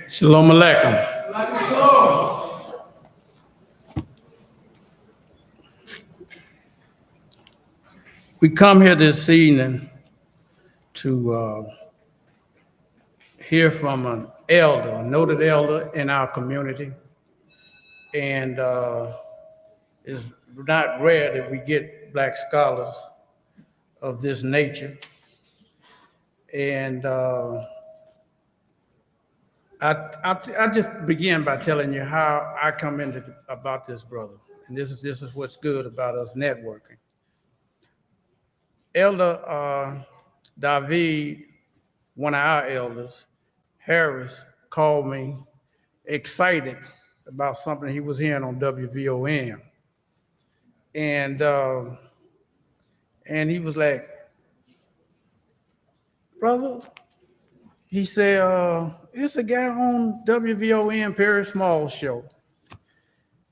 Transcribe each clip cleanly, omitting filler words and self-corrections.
Shalom Aleichem. We come here this evening to hear from an elder, a noted elder in our community. And it's not rare that we get black scholars of this nature. And I just begin by telling you how I come into about this brother. And this is what's good about us networking. Elder David, one of our elders, Harris, called me excited about something he was hearing on WVON. And he was like, brother, he said, it's a guy on WVON, Perry Small's show.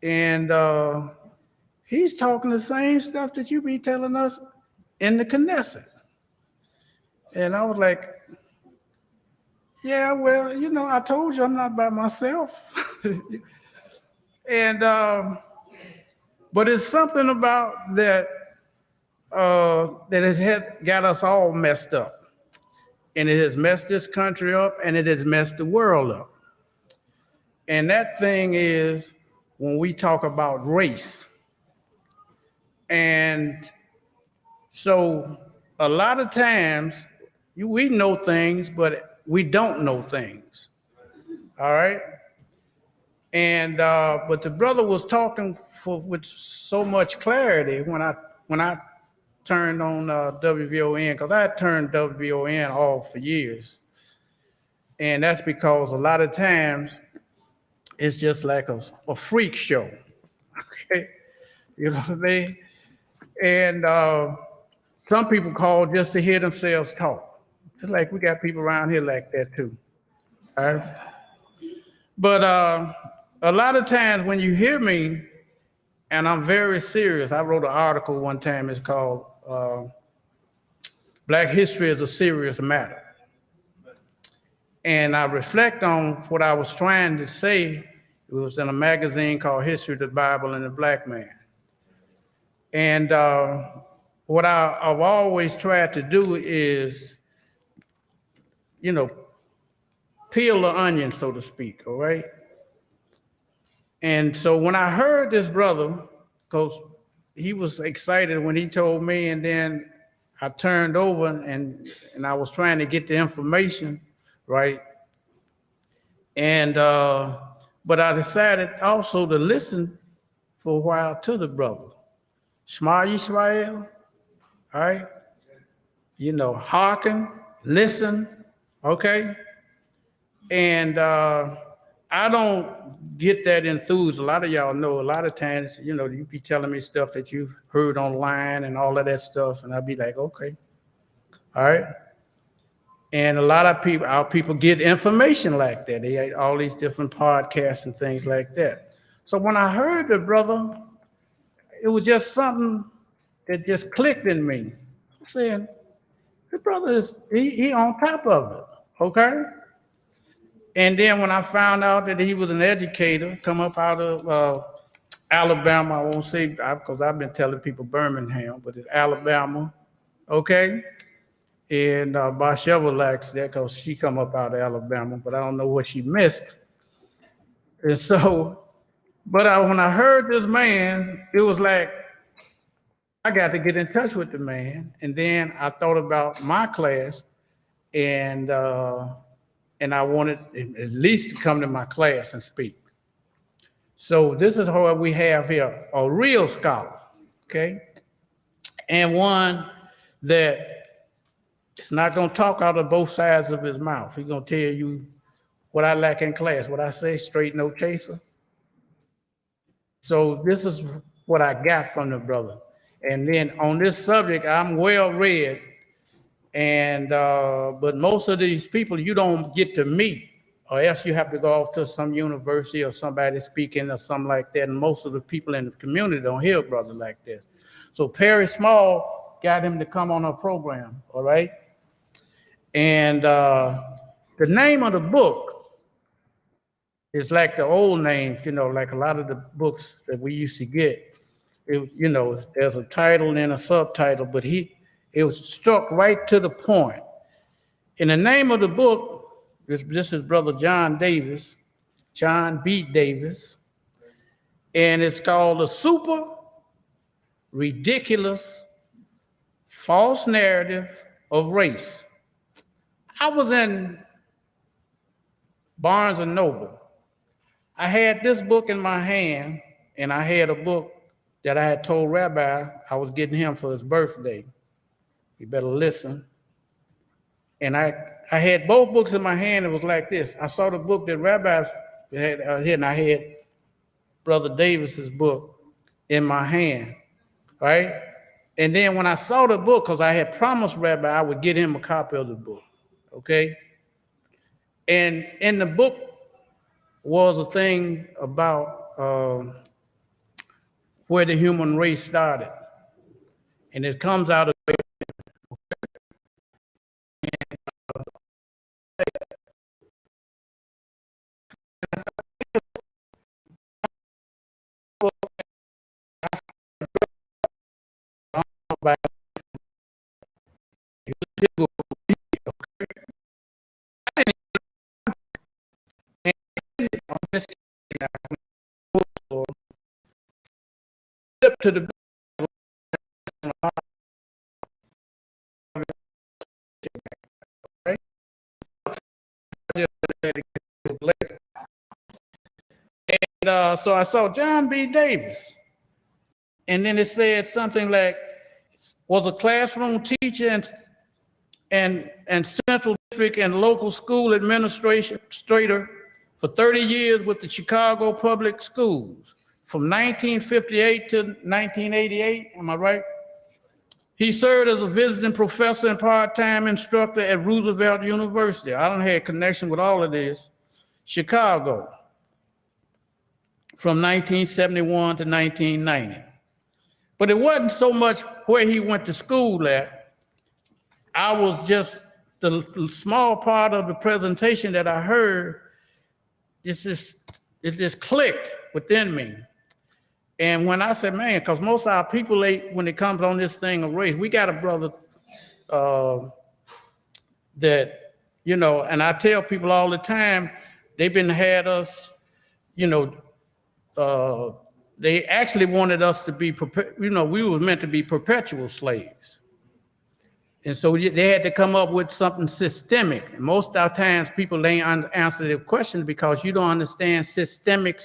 And he's talking the same stuff that you be telling us in the Knesset. And I was like, yeah, well, you know, I told you I'm not by myself. And, but it's something about that that has got us all messed up. And it has messed this country up, and it has messed the world up. And that thing is when we talk about race. And so a lot of times we know things, but we don't know things. All right. And but the brother was talking with so much clarity when I turned on WVON, because I turned WVON off for years. And that's because a lot of times it's just like a freak show. Okay. You know what I mean? And some people call just to hear themselves talk. It's like we got people around here like that too. All right. But a lot of times when you hear me, and I'm very serious, I wrote an article one time, it's called Black History is a Serious Matter. And I reflect on what I was trying to say. It was in a magazine called History of the Bible and the Black Man. And what I've always tried to do is, you know, peel the onion, so to speak, all right? And so when I heard this brother, because he was excited when he told me, and then I turned over and I was trying to get the information, right? And, but I decided also to listen for a while to the brother. Shema Yisrael, all right? You know, hearken, listen, okay? And I don't get that enthused. A lot of y'all know, a lot of times, you know, you be telling me stuff that you've heard online and all of that stuff, and I'll be like, okay, all right. And a lot of people, our people get information like that. They had all these different podcasts and things like that. So when I heard the brother, it was just something that just clicked in me. I'm saying, the brother is, he on top of it, okay? And then when I found out that he was an educator, come up out of Alabama, I won't say, because I've been telling people Birmingham, but it's Alabama, okay? And Basheva likes that because she come up out of Alabama, but I don't know what she missed. And so, but when I heard this man, it was like, I got to get in touch with the man. And then I thought about my class, and I wanted at least to come to my class and speak. So this is what we have here, a real scholar, okay? And one that is not gonna talk out of both sides of his mouth. He's gonna tell you what I lack in class, what I say, straight no chaser. So this is what I got from the brother. And then on this subject, I'm well read, and but most of these people you don't get to meet, or else you have to go off to some university or somebody speaking or something like that. And most of the people in the community don't hear a brother like this. So Perry Small got him to come on our program, all right? And The name of the book is like the old names, like a lot of the books that we used to get. There's a title and a subtitle, but it was struck right to the point. And the name of the book, this is Brother John B. Davis, and it's called The Super Ridiculous False Narrative of Race. I was in Barnes & Noble. I had this book in my hand, and I had a book that I had told Rabbi I was getting him for his birthday. You better listen. And I had both books in my hand. It was like this. I saw the book that Rabbi had here, and I had Brother Davis's book in my hand, right? And then when I saw the book, because I had promised Rabbi I would get him a copy of the book, okay? And in the book was a thing about where the human race started. And it comes out of to the right? And so I saw John B. Davis. And then it said something like, was a classroom teacher and central district and local school administrator for 30 years with the Chicago Public Schools from 1958 to 1988. Am I right? He served as a visiting professor and part-time instructor at Roosevelt University. I don't have connection with all of this. Chicago from 1971 to 1990. But it wasn't so much where he went to school at. I was just the small part of the presentation that I heard. It just clicked within me. And when I said, man, because most of our people, when it comes on this thing of race, we got a brother that, and I tell people all the time, they've had us, they actually wanted us to be, we were meant to be perpetual slaves. And so they had to come up with something systemic. And most of the times people ain't answer their questions because you don't understand systemic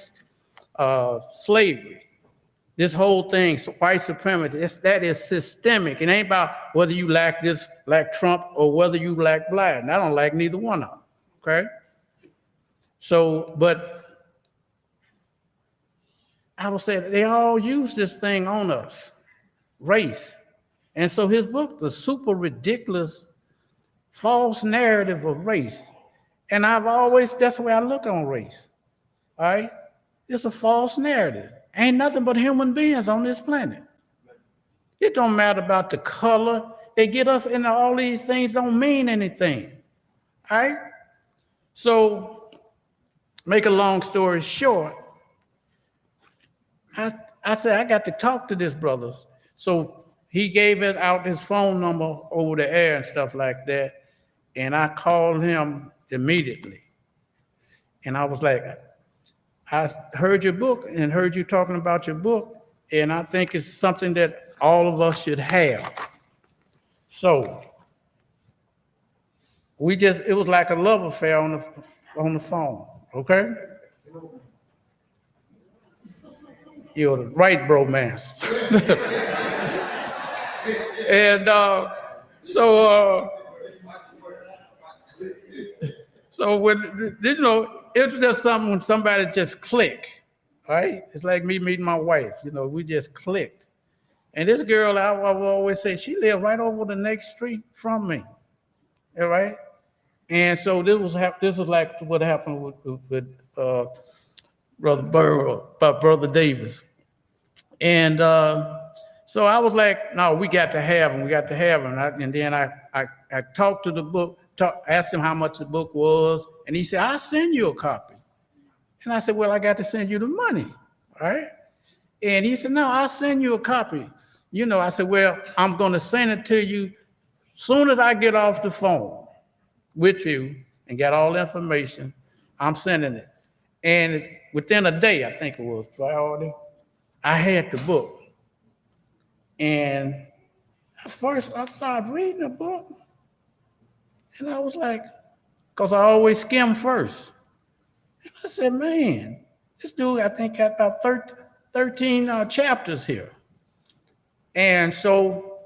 slavery. This whole thing, white supremacy, that is systemic. It ain't about whether you like this, like Trump, or whether you like black. And I don't like neither one of them, okay? So, but I would say they all use this thing on us, race. And so his book, The Super Ridiculous False Narrative of Race. And that's the way I look on race, all right? It's a false narrative. Ain't nothing but human beings on this planet. It don't matter about the color. They get us into all these things don't mean anything, all right? So, make a long story short, I said, I got to talk to this brother. So he gave us out his phone number over the air and stuff like that. And I called him immediately. And I was like, I heard your book and heard you talking about your book. And I think it's something that all of us should have. So it was like a love affair on the phone, okay? You're the right bromance. And so when, it was just something when somebody just click, right? It's like me meeting my wife, we just clicked. And this girl, I will always say, she lived right over the next street from me, all right? And so this was like what happened with Brother Davis. And so I was like, no, we got to have him. And then I talked to the book. asked him how much the book was, and he said, I'll send you a copy. And I said, well, I got to send you the money, all right? And he said, no, I'll send you a copy. You know, I said, well, I'm going to send it to you soon as I get off the phone with you and get all the information. I'm sending it. And within a day, I think it was Friday, I had the book. And at first, I started reading the book. And I was like, because I always skim first. And I said, man, this dude, I think, had about 13 chapters here. And so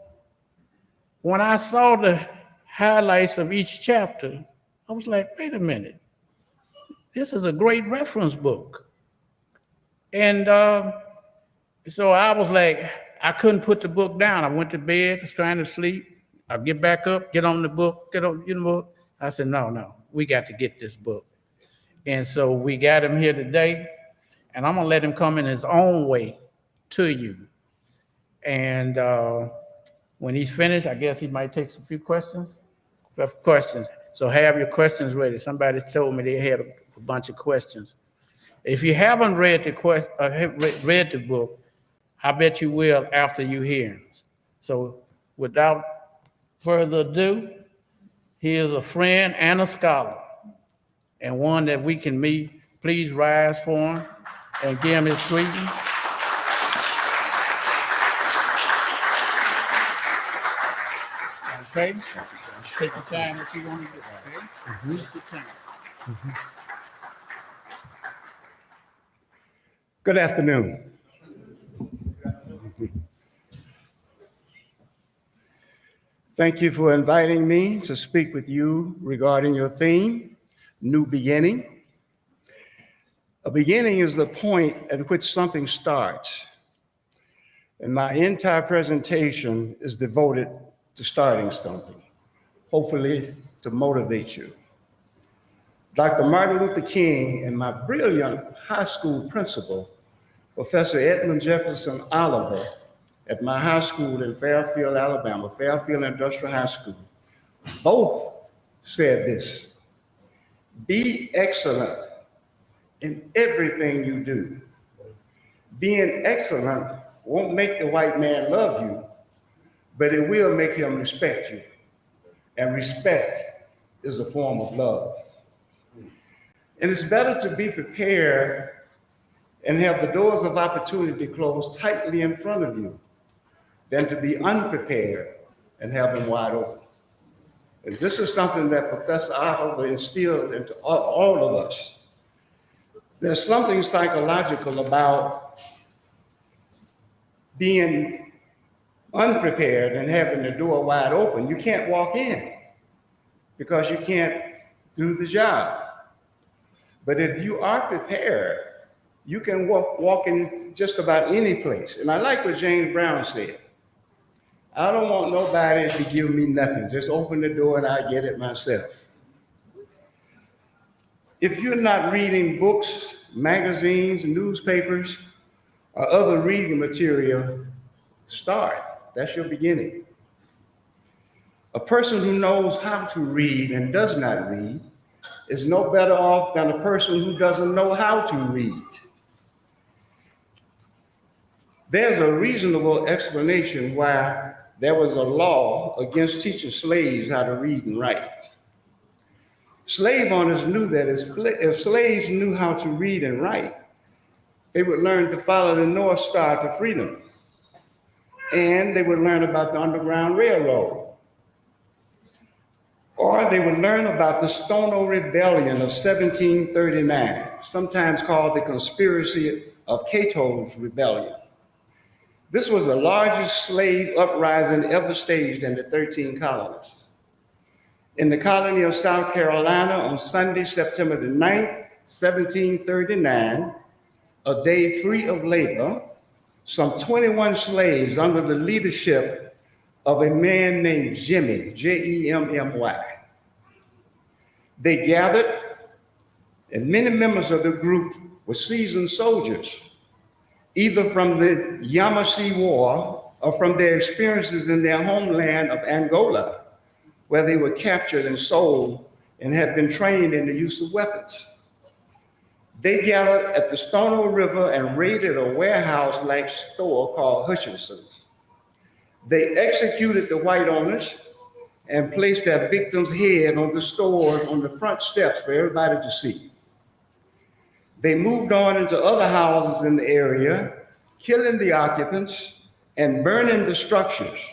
when I saw the highlights of each chapter, I was like, wait a minute. This is a great reference book. And so I was like, I couldn't put the book down. I went to bed, was trying to sleep. I'd get back up, get on the book, get on the book. I said, no, we got to get this book. And so we got him here today, and I'm gonna let him come in his own way to you. And when he's finished, I guess he might take a few questions. So have your questions ready. Somebody told me they had a bunch of questions. If you haven't read the book, I bet you will after you hear him. So without further ado, he is a friend and a scholar, and one that we can meet. Please rise for him and give him his greeting. Okay? Take your time if you want to do, okay? Take your time. Good afternoon. Thank you for inviting me to speak with you regarding your theme, New Beginning. A beginning is the point at which something starts, and my entire presentation is devoted to starting something, hopefully to motivate you. Dr. Martin Luther King and my brilliant high school principal, Professor Edmund Jefferson Oliver, at my high school in Fairfield, Alabama, Fairfield Industrial High School, both said this: be excellent in everything you do. Being excellent won't make the white man love you, but it will make him respect you. And respect is a form of love. And it's better to be prepared and have the doors of opportunity closed tightly in front of you than to be unprepared and have them wide open. And this is something that Professor Oliver instilled into all of us. There's something psychological about being unprepared and having the door wide open. You can't walk in because you can't do the job. But if you are prepared, you can walk in just about any place. And I like what James Brown said. I don't want nobody to give me nothing. Just open the door and I get it myself. If you're not reading books, magazines, newspapers, or other reading material, start. That's your beginning. A person who knows how to read and does not read is no better off than a person who doesn't know how to read. There's a reasonable explanation why there was a law against teaching slaves how to read and write. Slave owners knew that if slaves knew how to read and write, they would learn to follow the North Star to freedom. And they would learn about the Underground Railroad. Or they would learn about the Stono Rebellion of 1739, sometimes called the Conspiracy of Cato's Rebellion. This was the largest slave uprising ever staged in the 13 colonies. In the colony of South Carolina on Sunday, September the 9th, 1739, a day free of labor, some 21 slaves under the leadership of a man named Jimmy, J-E-M-M-Y. They gathered, and many members of the group were seasoned soldiers, either from the Yamasee War or from their experiences in their homeland of Angola, where they were captured and sold and had been trained in the use of weapons. They gathered at the Stono River and raided a warehouse-like store called Hutchinson's. They executed the white owners and placed their victim's head on the stores on the front steps for everybody to see. They moved on into other houses in the area, killing the occupants and burning the structures,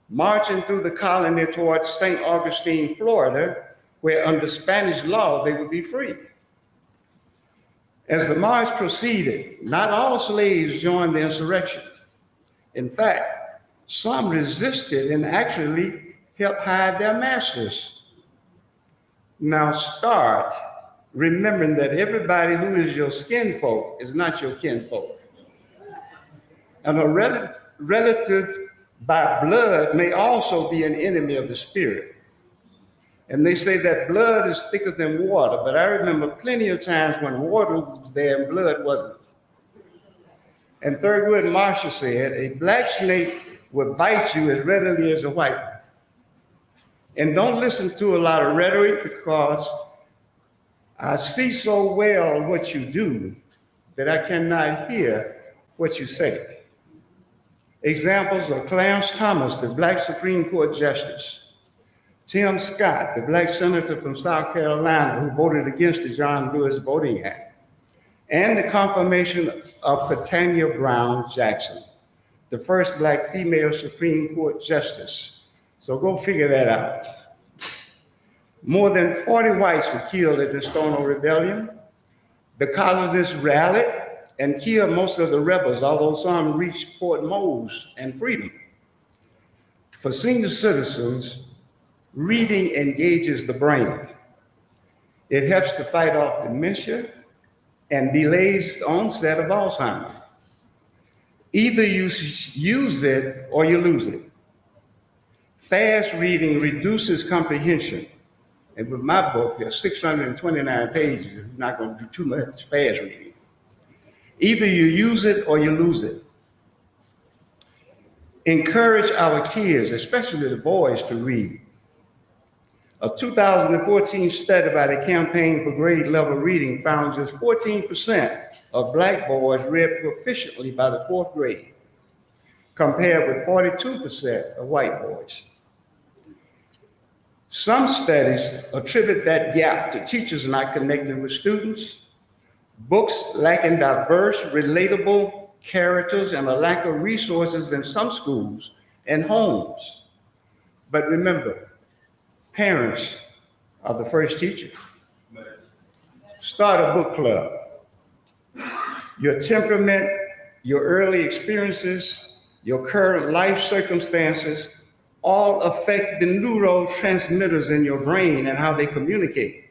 marching through the colony towards St. Augustine, Florida, where under Spanish law they would be free. As the march proceeded, not all slaves joined the insurrection. In fact, some resisted and actually helped hide their masters. Now start remembering that everybody who is your skinfolk is not your kinfolk. And a relative by blood may also be an enemy of the spirit. And they say that blood is thicker than water, but I remember plenty of times when water was there and blood wasn't. And Thurgood Marshall said, a black snake will bite you as readily as a white one. And don't listen to a lot of rhetoric, because I see so well what you do that I cannot hear what you say. Examples are Clarence Thomas, the black Supreme Court Justice; Tim Scott, the black senator from South Carolina who voted against the John Lewis Voting Act; and the confirmation of Katanya Brown Jackson, the first black female Supreme Court Justice. So go figure that out. More than 40 whites were killed at the Stono Rebellion. The colonists rallied and killed most of the rebels, although some reached Fort Mose and freedom. For senior citizens, reading engages the brain. It helps to fight off dementia and delays the onset of Alzheimer's. Either you use it or you lose it. Fast reading reduces comprehension. And with my book, there's 629 pages. You're not going to do too much fast reading. Either you use it or you lose it. Encourage our kids, especially the boys, to read. A 2014 study by the Campaign for Grade Level Reading found just 14% of black boys read proficiently by the 4th grade, compared with 42% of white boys. Some studies attribute that gap to teachers not connecting with students, books lacking diverse, relatable characters, and a lack of resources in some schools and homes. But remember, parents are the first teacher. Start a book club. Your temperament, your early experiences, your current life circumstances all affect the neurotransmitters in your brain and how they communicate.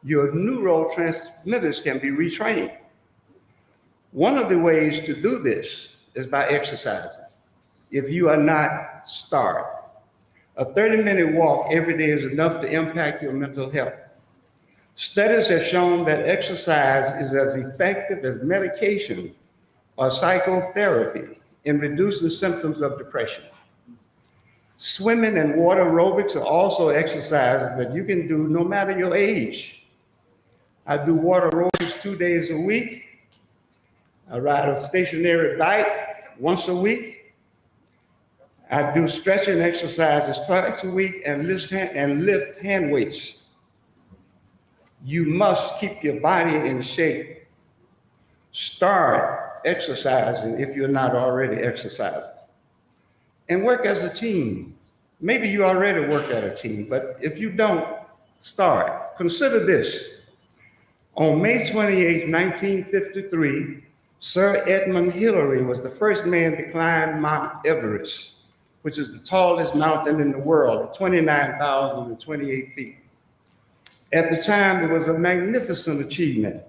Your neurotransmitters can be retrained. One of the ways to do this is by exercising. If you are not, start. A 30-minute walk every day is enough to impact your mental health. Studies have shown that exercise is as effective as medication or psychotherapy in reducing symptoms of depression. Swimming and water aerobics are also exercises that you can do no matter your age. I do water aerobics 2 days a week. I ride a stationary bike once a week. I do stretching exercises twice a week and lift hand weights. You must keep your body in shape. Start exercising if you're not already exercising. And work as a team. Maybe you already work at a team, but if you don't, start. Consider this. On May 28, 1953, Sir Edmund Hillary was the first man to climb Mount Everest, which is the tallest mountain in the world at 29,028 feet. At the time, it was a magnificent achievement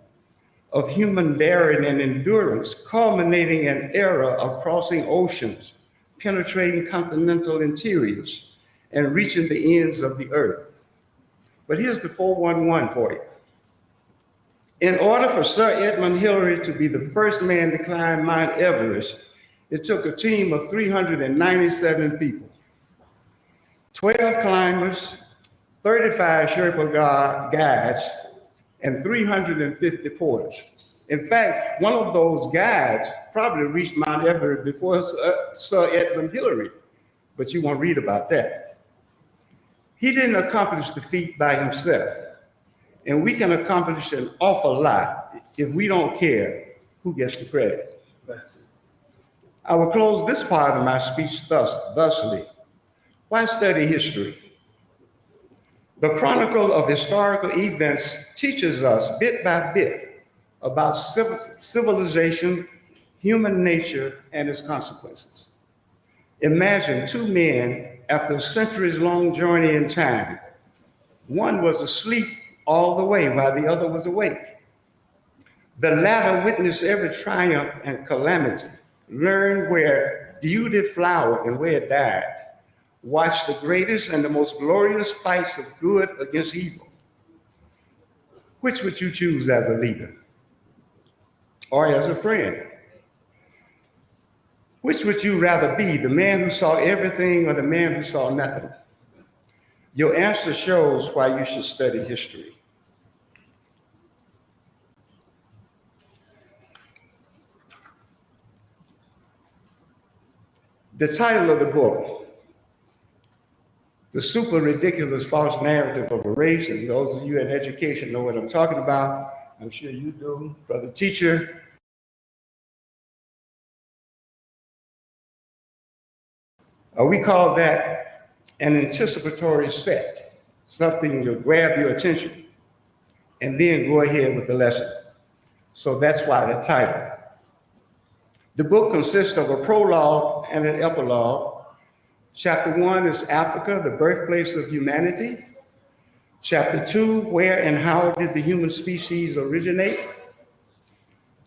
of human daring and endurance, culminating an era of crossing oceans, penetrating continental interiors, and reaching the ends of the earth. But here's the 411 for you. In order for Sir Edmund Hillary to be the first man to climb Mount Everest, it took a team of 397 people. 12 climbers, 35 Sherpa guides, and 350 porters. In fact, one of those guides probably reached Mount Everest before Sir Edmund Hillary, but you won't read about that. He didn't accomplish the feat by himself, and we can accomplish an awful lot if we don't care who gets the credit. I will close this part of my speech thusly. Why study history? The chronicle of historical events teaches us bit by bit about civilization, human nature, and its consequences. Imagine two men after a centuries-long journey in time. One was asleep all the way while the other was awake. The latter witnessed every triumph and calamity, learned where beauty flowered and where it died, watched the greatest and the most glorious fights of good against evil. Which would you choose as a leader or as a friend? Which would you rather be, the man who saw everything or the man who saw nothing? Your answer shows why you should study history. The title of the book, The Super Ridiculous False Narrative of a Race, and those of you in education know what I'm talking about. I'm sure you do, brother teacher. We call that an anticipatory set, something to grab your attention, and then go ahead with the lesson. So that's why the title. The book consists of a prologue and an epilogue. Chapter 1 is Africa, the birthplace of humanity. Chapter 2, where and how did the human species originate?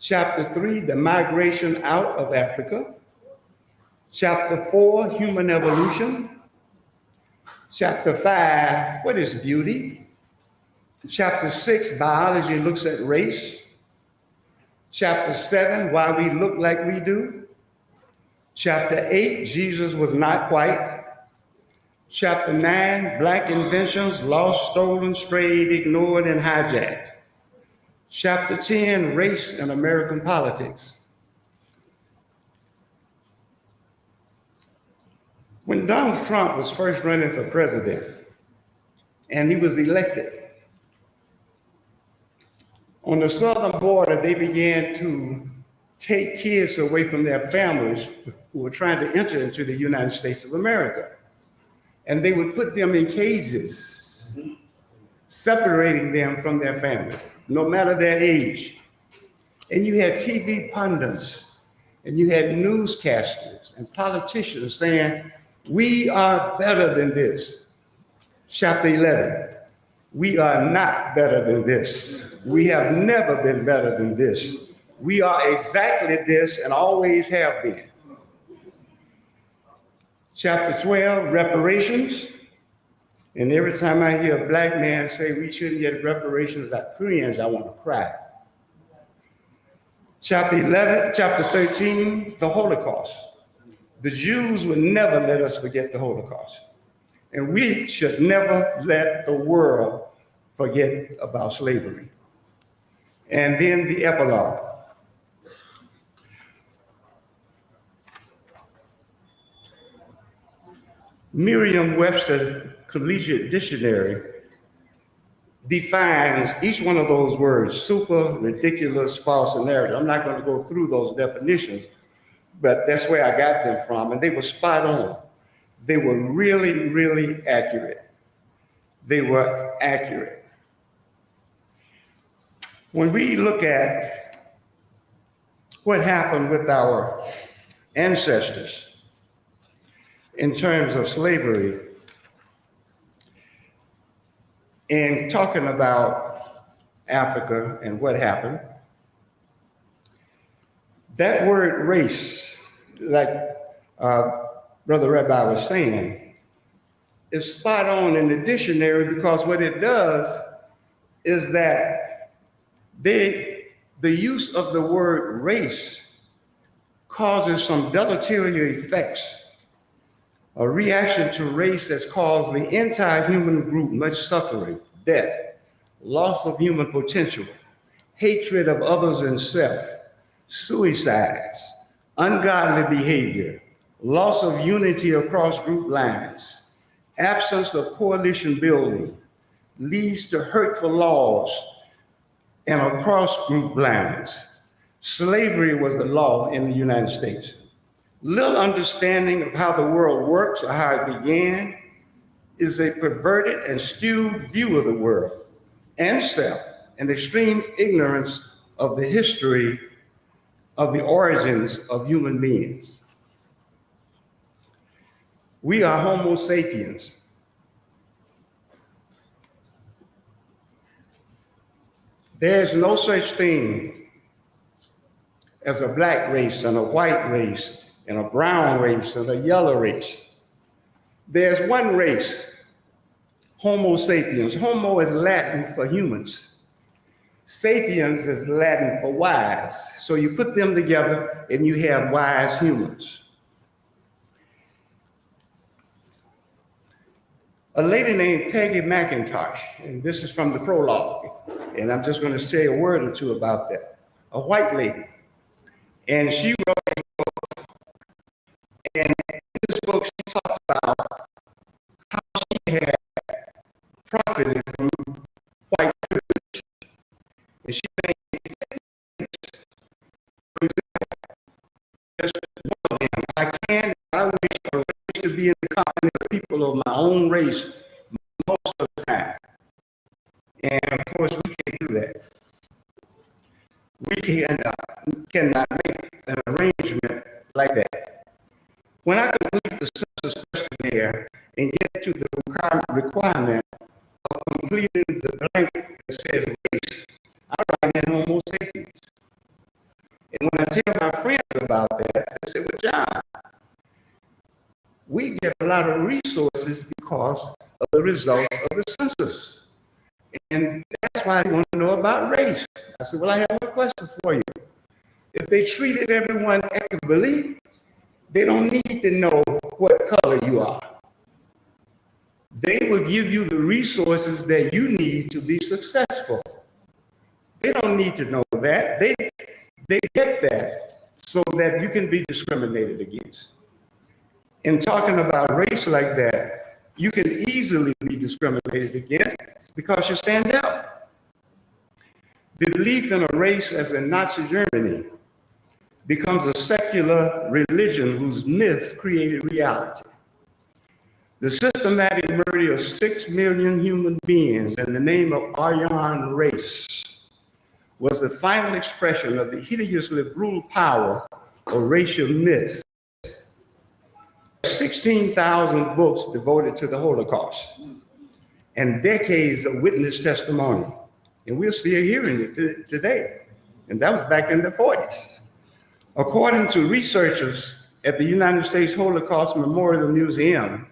Chapter 3, the migration out of Africa. Chapter 4, human evolution. Chapter 5, what is beauty? Chapter 6, biology looks at race. Chapter 7, why we look like we do. Chapter 8, Jesus was not white. Chapter 9, black inventions, lost, stolen, strayed, ignored, and hijacked. Chapter 10, race and American politics. When Donald Trump was first running for president and he was elected, on the southern border, they began to take kids away from their families who were trying to enter into the United States of America. And they would put them in cages, separating them from their families, no matter their age. And you had TV pundits, and you had newscasters and politicians saying, we are better than this. Chapter 11, we are not better than this. We have never been better than this. We are exactly this and always have been. Chapter 12, reparations. And every time I hear a black man say we shouldn't get reparations, I cringe, I want to cry. Chapter 13, the Holocaust. The Jews would never let us forget the Holocaust. And we should never let the world forget about slavery. And then the epilogue. Merriam-Webster Collegiate Dictionary defines each one of those words: super, ridiculous, false, and narrative. I'm not going to go through those definitions, but that's where I got them from, and they were spot on. They were really, really accurate. They were accurate. When we look at what happened with our ancestors in terms of slavery, and talking about Africa and what happened, that word race, like Brother Rabbi was saying, is spot on in the dictionary, because what it does is that the use of the word race causes some deleterious effects a reaction to race that's caused the entire human group much suffering, death, loss of human potential, hatred of others and self, suicides, ungodly behavior, loss of unity across group lines, absence of coalition building, leads to hurtful laws and across group lines. Slavery was the law in the United States. Little understanding of how the world works or how it began is a perverted and skewed view of the world and self, and extreme ignorance of the history of the origins of human beings. We are Homo sapiens. There's no such thing as a black race and a white race and a brown race and a yellow race. There's one race, Homo sapiens. Homo is Latin for humans. Sapiens is Latin for wise. So you put them together and you have wise humans. A lady named Peggy McIntosh, and this is from the prologue, and I'm just going to say a word or two about that. A white lady, and she wrote a book, and in this book she talked about how she had profited from white privilege, and she made just one of them. I wish a race to be in the company of people of my own race most of the time. And of course, we can't do that. We cannot make an arrangement like that. When I complete the census questionnaire and get to the requirement of completing the blank that says race, I write in Homo sapiens. And when I tell my friends about that, they say, well, John, we get a lot of resources because of the results of the census. And that's why I want to know about race. I said, well, I have one question for you. If they treated everyone equitably, they don't need to know what color you are. They will give you the resources that you need to be successful. They don't need to know that. They get that so that you can be discriminated against. In talking about race like that, you can easily be discriminated against because you stand out. The belief in a race, as in Nazi Germany, becomes a secular religion whose myth created reality. The systematic murder of 6 million human beings in the name of Aryan race was the final expression of the hideously brutal power of racial myth. 16,000 books devoted to the Holocaust and decades of witness testimony. And we're still hearing it today. And that was back in the 40s. According to researchers at the United States Holocaust Memorial Museum,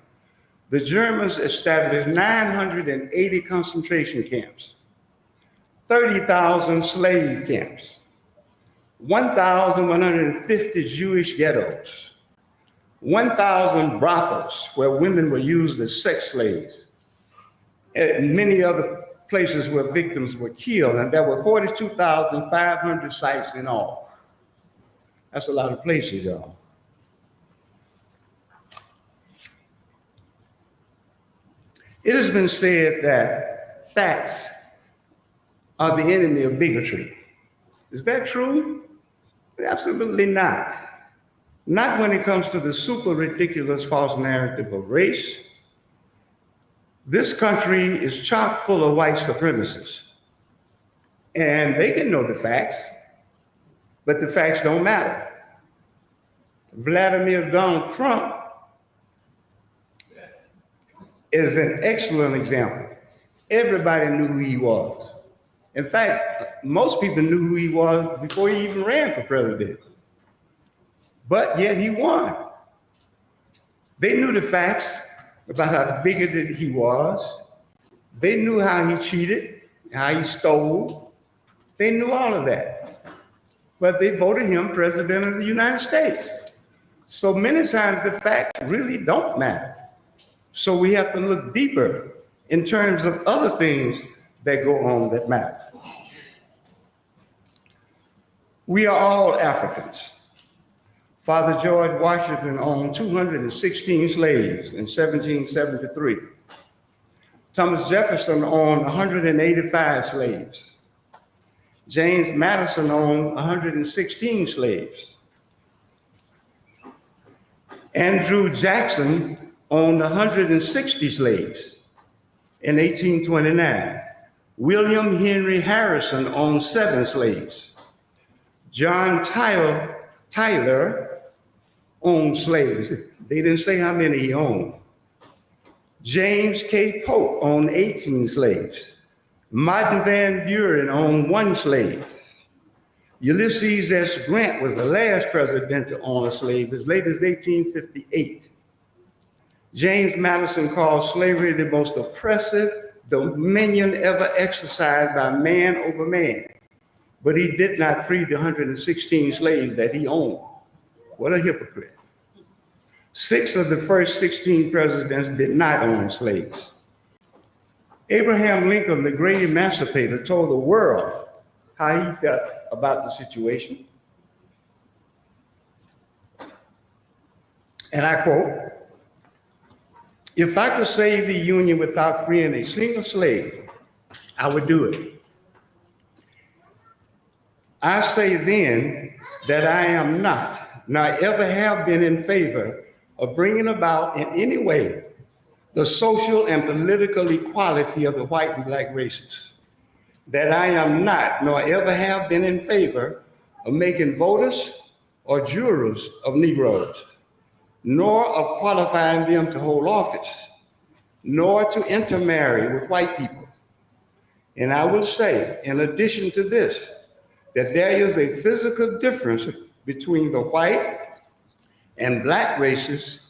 the Germans established 980 concentration camps, 30,000 slave camps, 1,150 Jewish ghettos, 1,000 brothels where women were used as sex slaves, and many other places where victims were killed. And there were 42,500 sites in all. That's a lot of places, y'all. It has been said that facts are the enemy of bigotry. Is that true? Absolutely not. Not when it comes to the super ridiculous false narrative of race. This country is chock full of white supremacists. And they can know the facts, but the facts don't matter. Vladimir Donald Trump is an excellent example. Everybody knew who he was. In fact, most people knew who he was before he even ran for president. But yet he won. They knew the facts about how bigoted he was. They knew how he cheated, how he stole. They knew all of that. But they voted him president of the United States. So many times the facts really don't matter. So we have to look deeper in terms of other things that go on that matter. We are all Africans. Father George Washington owned 216 slaves in 1773. Thomas Jefferson owned 185 slaves. James Madison owned 116 slaves. Andrew Jackson owned 160 slaves in 1829. William Henry Harrison owned 7 slaves. John Tyler owned slaves. They didn't say how many he owned. James K. Polk owned 18 slaves. Martin Van Buren owned 1 slave. Ulysses S. Grant was the last president to own a slave as late as 1858. James Madison called slavery the most oppressive dominion ever exercised by man over man. But he did not free the 116 slaves that he owned. What a hypocrite. 6 of the first 16 presidents did not own slaves. Abraham Lincoln, the great emancipator, told the world how he felt about the situation. And I quote, "If I could save the Union without freeing a single slave, I would do it. I say then that I am not, nor ever have been in favor of bringing about in any way the social and political equality of the white and black races. That I am not, nor ever have been in favor of making voters or jurors of Negroes, nor of qualifying them to hold office, nor to intermarry with white people. And I will say, in addition to this, that there is a physical difference between the white and black races,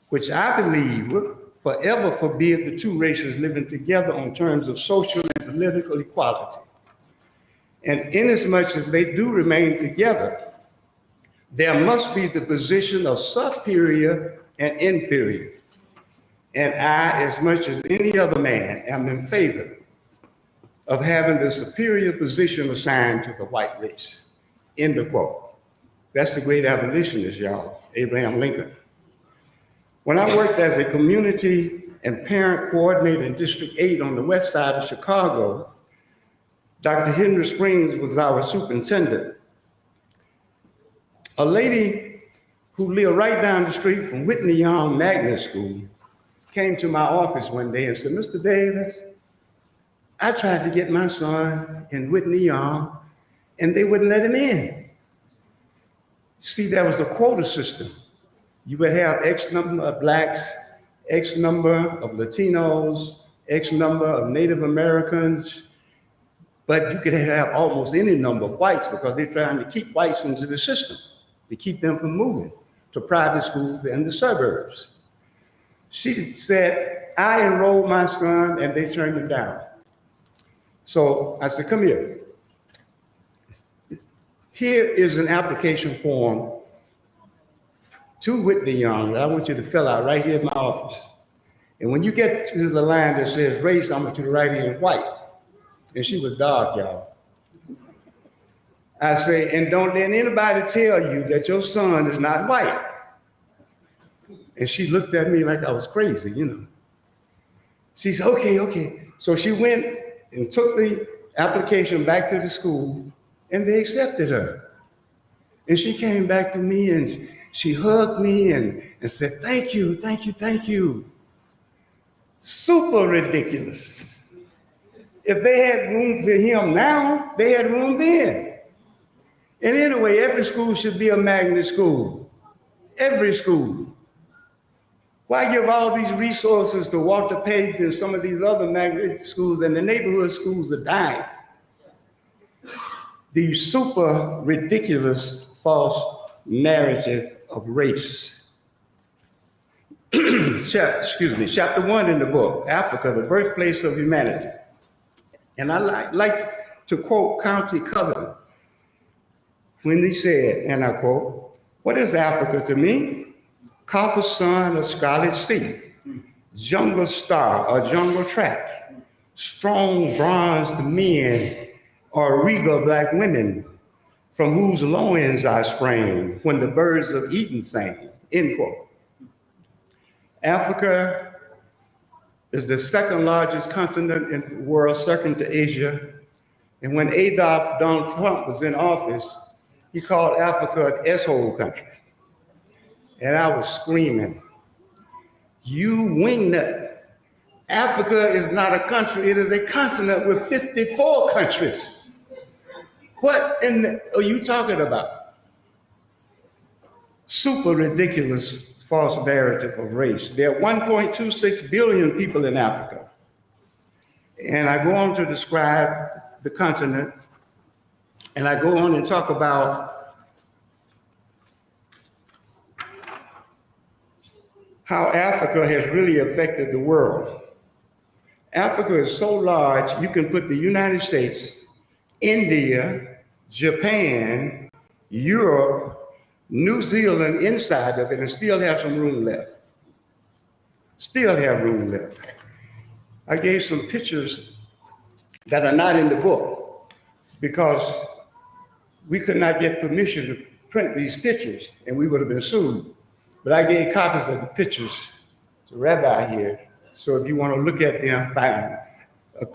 which I believe would forever forbid the 2 races living together on terms of social and political equality. And inasmuch as they do remain together, there must be the position of superior and inferior. And I, as much as any other man, am in favor of having the superior position assigned to the white race." End of quote. That's the great abolitionist, y'all, Abraham Lincoln. When I worked as a community and parent coordinator in District 8 on the west side of Chicago, Dr. Henry Springs was our superintendent. A lady who lived right down the street from Whitney Young Magnet School came to my office one day and said, "Mr. Davis, I tried to get my son in Whitney Young and they wouldn't let him in." See, there was a quota system. You would have X number of blacks, X number of Latinos, X number of Native Americans, but you could have almost any number of whites because they're trying to keep whites into the system, to keep them from moving to private schools in the suburbs. She said, "I enrolled my son and they turned him down." So I said, "Come here. Here is an application form to Whitney Young that I want you to fill out right here in my office. And when you get to the line that says race, I want you to write in white." And she was dark, y'all. I say, "And don't let anybody tell you that your son is not white." And she looked at me like I was crazy, you know. She said, okay. So she went and took the application back to the school and they accepted her. And she came back to me and she hugged me and said, thank you. Super ridiculous. If they had room for him now, they had room then. And anyway, every school should be a magnet school. Every school. Why give all these resources to Walter Page and some of these other magnet schools, and the neighborhood schools are dying? The super ridiculous false narrative of race. Chapter 1 in the book, Africa, the birthplace of humanity. And I like to quote County Covenant when he said, and I quote, "What is Africa to me? copper sun or scarlet sea, jungle star or jungle track, strong bronzed men or regal black women, from whose loins I sprang when the birds of Eden sang, end quote. Africa is the second largest continent in the world, second to Asia. And when Donald Trump was in office, he called Africa an S-hole country. And I was screaming, you wingnut. Africa is not a country, it is a continent with 54 countries. What are you talking about? Super ridiculous false narrative of race. There are 1.26 billion people in Africa. And I go on to describe the continent, and I go on and talk about how Africa has really affected the world. Africa is so large, you can put the United States, India, Japan, Europe, New Zealand inside of it and still have some room left. Still have room left. I gave some pictures that are not in the book because we could not get permission to print these pictures and we would have been sued. But I gave copies of the pictures to Rabbi here. So if you want to look at them, fine.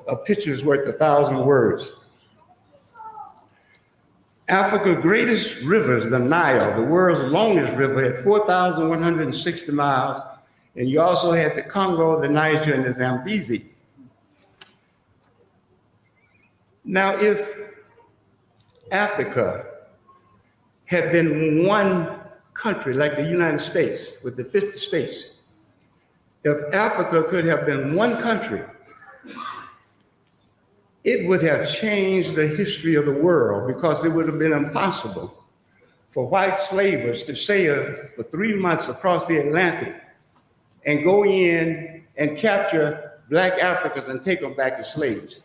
A picture is worth 1,000 words. Africa's greatest rivers, the Nile, the world's longest river, had 4,160 miles. And you also had the Congo, the Niger, and the Zambezi. Now, if Africa had been one country like the United States with the 50 states, if Africa could have been one country, it would have changed the history of the world because it would have been impossible for white slavers to sail for 3 months across the Atlantic and go in and capture Black Africans and take them back as slaves.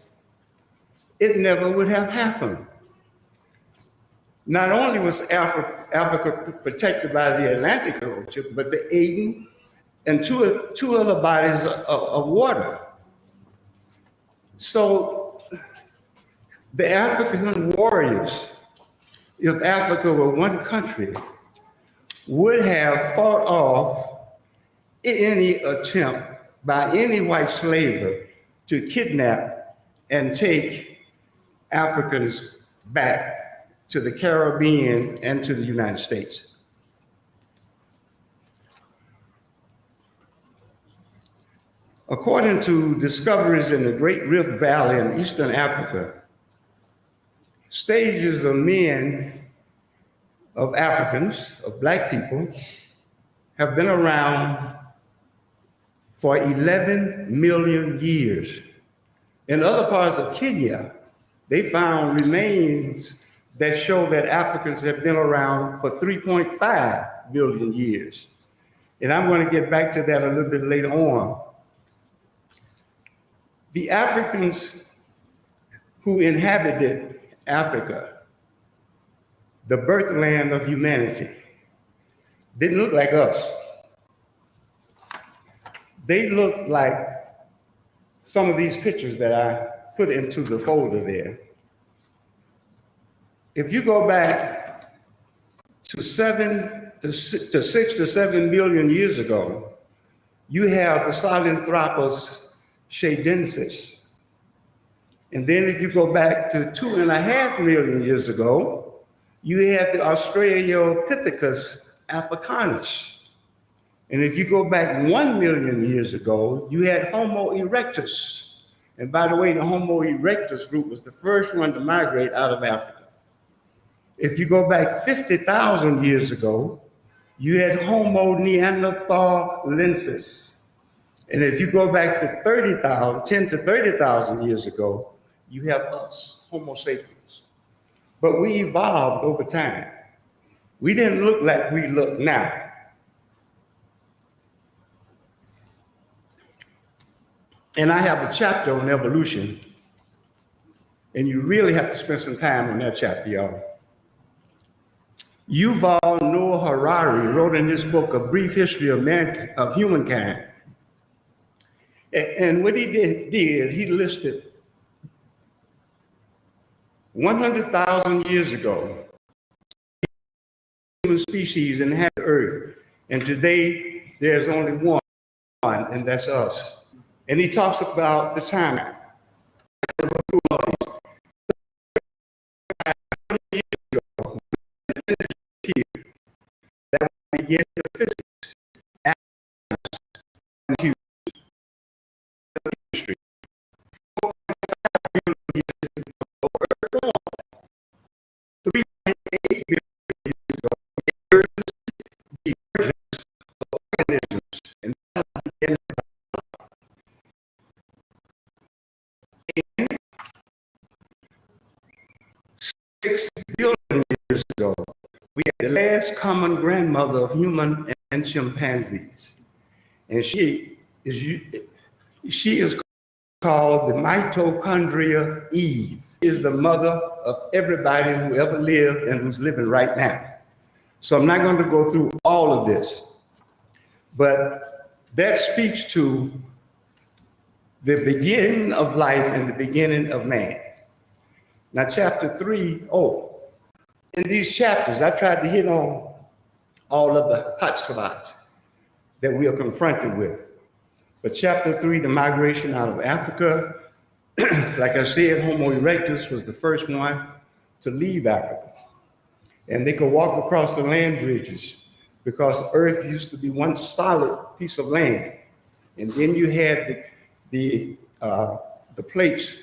It never would have happened. Not only was Africa protected by the Atlantic Ocean, but the Aden and two other bodies of water. So the African warriors, if Africa were one country, would have fought off any attempt by any white slaver to kidnap and take Africans back to the Caribbean and to the United States. According to discoveries in the Great Rift Valley in Eastern Africa, stages of men, of Africans, of Black people, have been around for 11 million years. In other parts of Kenya, they found remains that show that Africans have been around for 3.5 billion years. And I'm going to get back to that a little bit later on. The Africans who inhabited Africa, the birthland of humanity, didn't look like us. They looked like some of these pictures that I put into the folder there. If you go back to 6 to 7 billion years ago, you have the Sahelanthropus shadensis. And then if you go back to 2.5 million years ago, you have the Australopithecus africanus. And if you go back 1 million years ago, you had Homo erectus. And by the way, the Homo erectus group was the first one to migrate out of Africa. If you go back 50,000 years ago, you had Homo neanderthalensis. And if you go back to 10 to 30,000 years ago, you have us, Homo sapiens. But we evolved over time. We didn't look like we look now. And I have a chapter on evolution, and you really have to spend some time on that chapter, y'all. Yuval Noah Harari wrote in his book, A Brief History of Humankind. And what he did, he listed 100,000 years ago, human species inhabited the earth. And today, there's only one, and that's us. And he talks about the time. That began the physics, atoms, chemistry. 3.8 billion years ago, the emergence of organisms, and that began 6 billion years ago. We had the last common grandmother of human and chimpanzees, and she is called the mitochondria Eve. She is the mother of everybody who ever lived and who's living right now. So I'm not going to go through all of this, but that speaks to the beginning of life and the beginning of man. Now, chapter 3, in these chapters, I tried to hit on all of the hot spots that we are confronted with. But chapter 3, the migration out of Africa, like I said, Homo erectus was the first one to leave Africa. And they could walk across the land bridges because Earth used to be one solid piece of land. And then you had the plates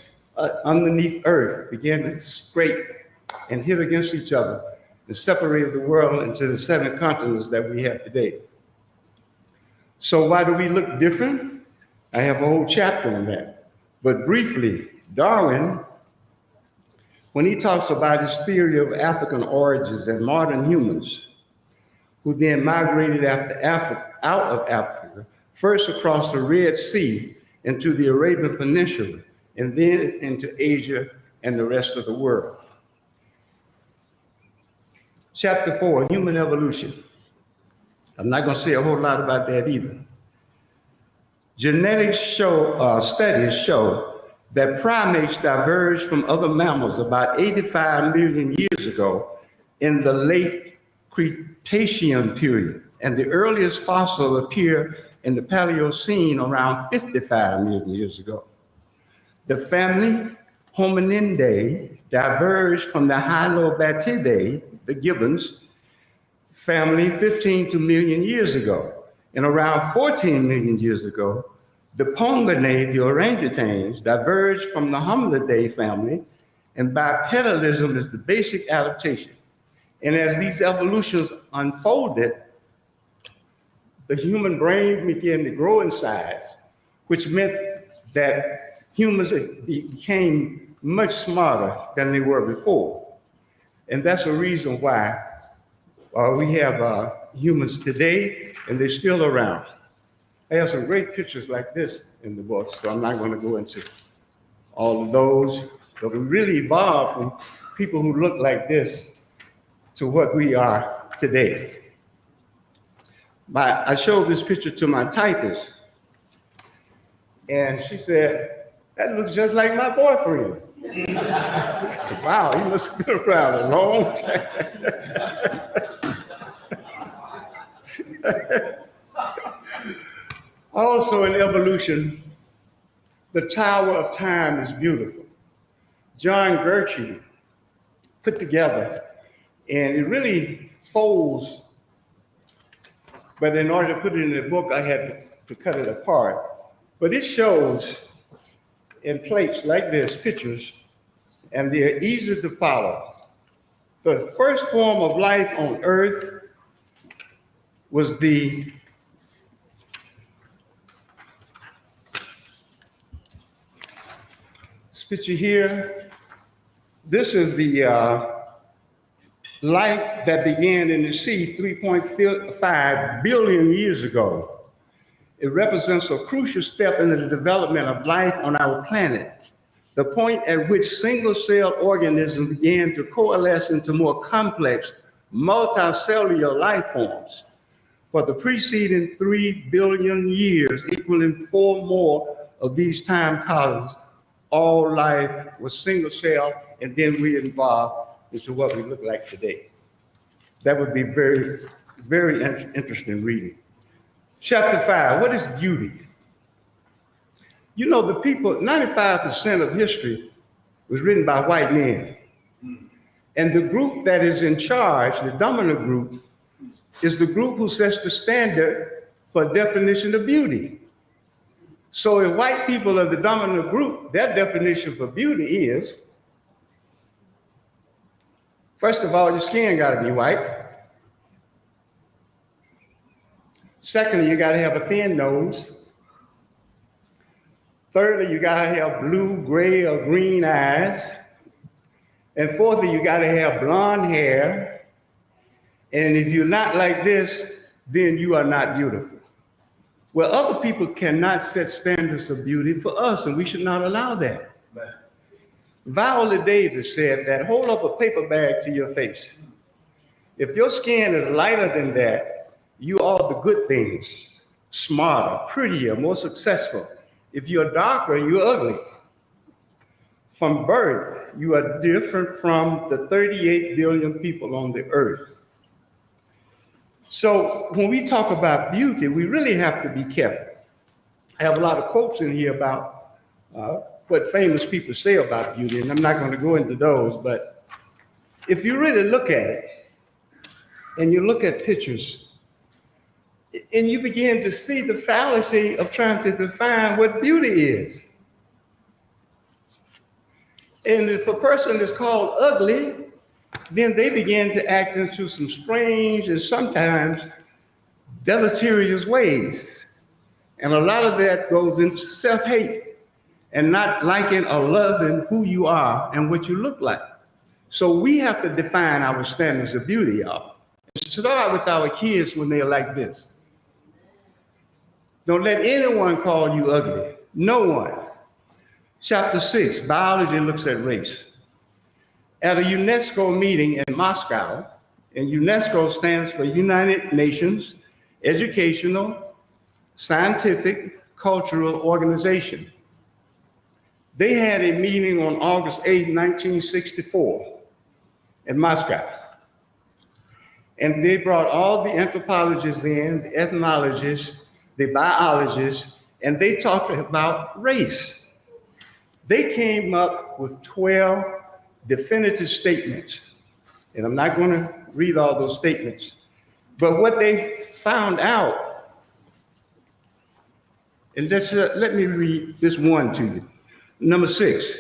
underneath Earth began to scrape and hit against each other and separated the world into the 7 continents that we have today. So why do we look different? I have a whole chapter on that. But briefly, Darwin, when he talks about his theory of African origins and modern humans, who then migrated out of Africa, first across the Red Sea into the Arabian Peninsula, and then into Asia and the rest of the world. Chapter 4, human evolution. I'm not going to say a whole lot about that either. Genetics studies show that primates diverged from other mammals about 85 million years ago in the late Cretaceous period, and the earliest fossil appeared in the Paleocene around 55 million years ago. The family Homininidae diverged from the Hylobatidae, the gibbons, family 15 million years ago. And around 14 million years ago, the Ponginae, the orangutans, diverged from the Hominidae family, and bipedalism is the basic adaptation. And as these evolutions unfolded, the human brain began to grow in size, which meant that humans became much smarter than they were before. And that's a reason why we have humans today, and they're still around. I have some great pictures like this in the book, so I'm not going to go into all of those, but we really evolved from people who look like this to what we are today. I showed this picture to my typist, and she said, "That looks just like my boyfriend." I said, "Wow, he must have been around a long time." Also in evolution, the Tower of Time is beautiful. John Gertrude put together, and it really folds, but in order to put it in the book, I had to cut it apart. But it shows in plates like this, pictures, and they're easy to follow. The first form of life on Earth was this picture here. This is the life that began in the sea 3.5 billion years ago. It represents a crucial step in the development of life on our planet, the point at which single-celled organisms began to coalesce into more complex multicellular life forms for the preceding 3 billion years, equaling 4 more of these time columns. All life was single cell, and then we evolved into what we look like today. That would be very, very interesting reading. Chapter 5, what is beauty? You know, the people, 95% of history was written by white men. And the group that is in charge, the dominant group, is the group who sets the standard for definition of beauty. So if white people are the dominant group, their definition for beauty is, first of all, your skin gotta be white. Secondly, you gotta have a thin nose. Thirdly, you gotta have blue, gray, or green eyes. And fourthly, you gotta have blonde hair. And if you're not like this, then you are not beautiful. Well, other people cannot set standards of beauty for us, and we should not allow that. Viola Davis said that, hold up a paper bag to your face. If your skin is lighter than that, you are the good things, smarter, prettier, more successful. If you're darker, you're ugly. From birth, you are different from the 38 billion people on the earth. So when we talk about beauty, we really have to be careful. I have a lot of quotes in here about what famous people say about beauty, and I'm not going to go into those, but if you really look at it, and you look at pictures, and you begin to see the fallacy of trying to define what beauty is. And if a person is called ugly, then they begin to act into some strange and sometimes deleterious ways. And a lot of that goes into self-hate and not liking or loving who you are and what you look like. So we have to define our standards of beauty, y'all. Start with our kids when they're like this. Don't let anyone call you ugly. No one. Chapter 6, biology looks at race. At a UNESCO meeting in Moscow, and UNESCO stands for United Nations Educational, Scientific, Cultural Organization. They had a meeting on August 8, 1964 in Moscow. And they brought all the anthropologists in, the ethnologists, the biologists, and they talked about race. They came up with 12 definitive statements. And I'm not going to read all those statements. But what they found out, and let me read this one to you. Number 6,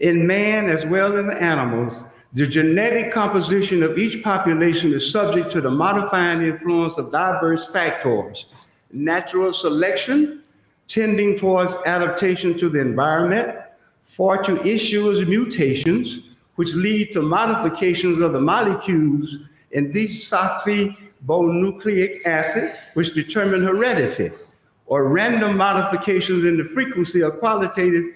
in man as well as the animals, the genetic composition of each population is subject to the modifying influence of diverse factors. Natural selection, tending towards adaptation to the environment, fortuitous mutations, which lead to modifications of the molecules in desoxyribonucleic acid, which determine heredity, or random modifications in the frequency of qualitative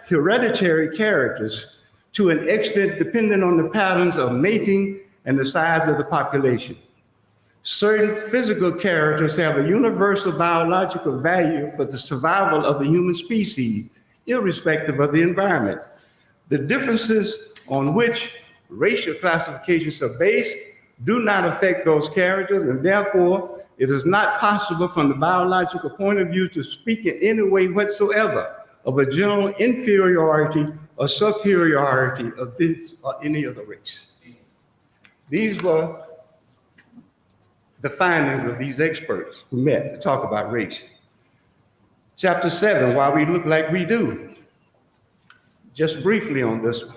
hereditary characters to an extent dependent on the patterns of mating and the size of the population. Certain physical characters have a universal biological value for the survival of the human species, irrespective of the environment. The differences on which racial classifications are based do not affect those characters, and therefore it is not possible from the biological point of view to speak in any way whatsoever of a general inferiority or superiority of this or any other race. These were the findings of these experts who met to talk about race. Chapter 7, why we look like we do. Just briefly on this one.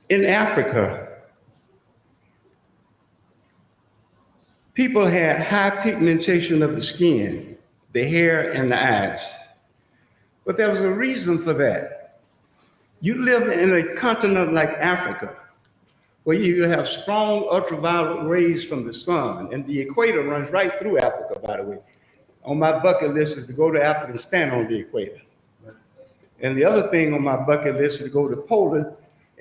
In Africa, people had high pigmentation of the skin, the hair, and the eyes. But there was a reason for that. You live in a continent like Africa, where you have strong ultraviolet rays from the sun, and the equator runs right through Africa, by the way. On my bucket list is to go to Africa and stand on the equator. And the other thing on my bucket list is to go to Poland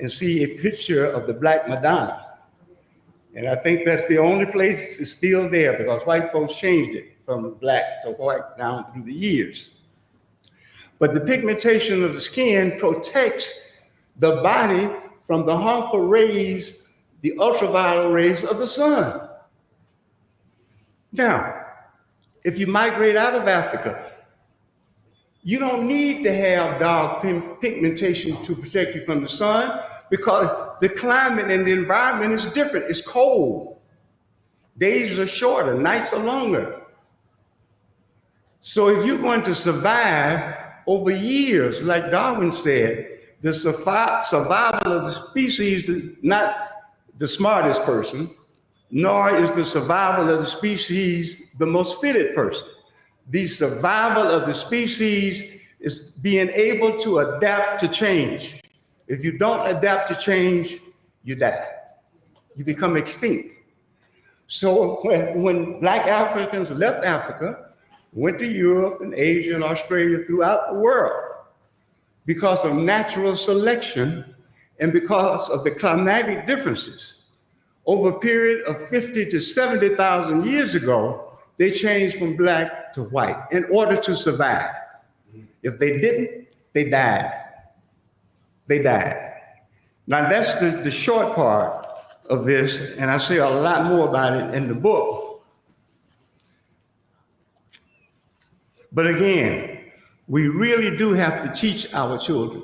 and see a picture of the Black Madonna. And I think that's the only place it's still there, because white folks changed it from black to white down through the years. But the pigmentation of the skin protects the body from the harmful rays, the ultraviolet rays of the sun. Now, if you migrate out of Africa, you don't need to have dark pigmentation to protect you from the sun, because the climate and the environment is different. It's cold. Days are shorter, nights are longer. So if you're going to survive over years, like Darwin said, the survival of the species is not the smartest person, nor is the survival of the species the most fitted person. The survival of the species is being able to adapt to change. If you don't adapt to change, you die. You become extinct. So when Black Africans left Africa, went to Europe and Asia and Australia, throughout the world, because of natural selection and because of the climatic differences, over a period of 50 to 70,000 years ago, they changed from black to white in order to survive. If they didn't, they died. They died. Now that's the short part of this, and I say a lot more about it in the book. But again, we really do have to teach our children.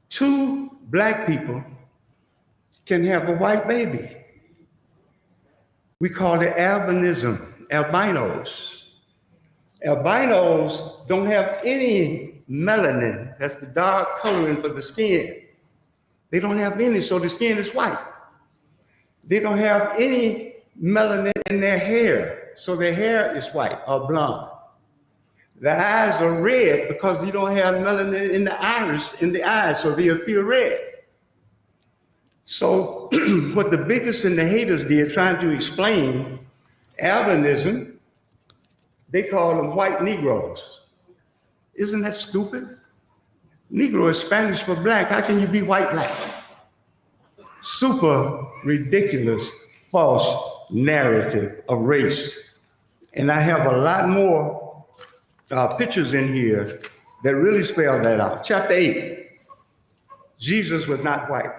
2 black people can have a white baby. We call it albinism, albinos. Albinos don't have any melanin, that's the dark coloring for the skin. They don't have any, so the skin is white. They don't have any melanin in their hair, so their hair is white or blonde. The eyes are red because you don't have melanin in the iris, in the eyes, so they appear red. So what the bigots and the haters did, trying to explain albinism, they call them white Negroes. Isn't that stupid? Negro is Spanish for black. How can you be white black? Super ridiculous, false narrative of race. And I have a lot more pictures in here that really spell that out. Chapter 8, Jesus was not white.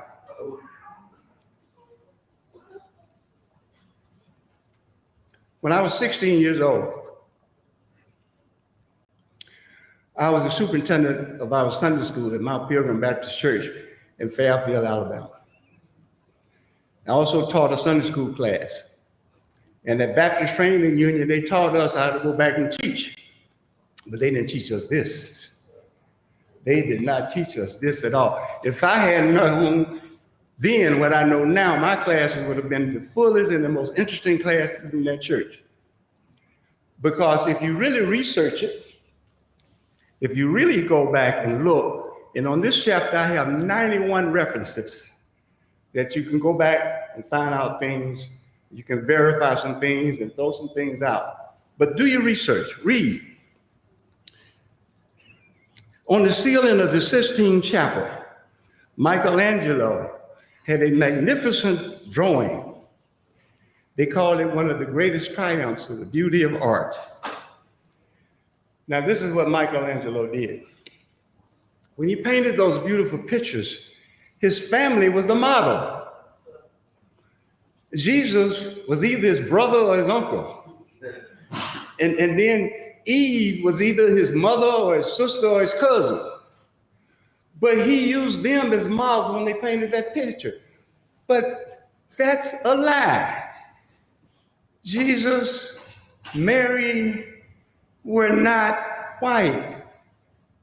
When I was 16 years old, I was the superintendent of our Sunday school at Mount Pilgrim Baptist Church in Fairfield, Alabama. I also taught a Sunday school class. And at Baptist Training Union, they taught us how to go back and teach. But they didn't teach us this. They did not teach us this at all. If I had known then what I know now, my classes would have been the fullest and the most interesting classes in that church. Because if you really research it, if you really go back and look, and on this chapter, I have 91 references that you can go back and find out things. You can verify some things and throw some things out. But do your research, read. On the ceiling of the Sistine Chapel, Michelangelo had a magnificent drawing. They call it one of the greatest triumphs of the beauty of art. Now, this is what Michelangelo did. When he painted those beautiful pictures, his family was the model. Jesus was either his brother or his uncle. And then Eve was either his mother or his sister or his cousin. But he used them as models when they painted that picture. But that's a lie. Jesus, Mary were not white.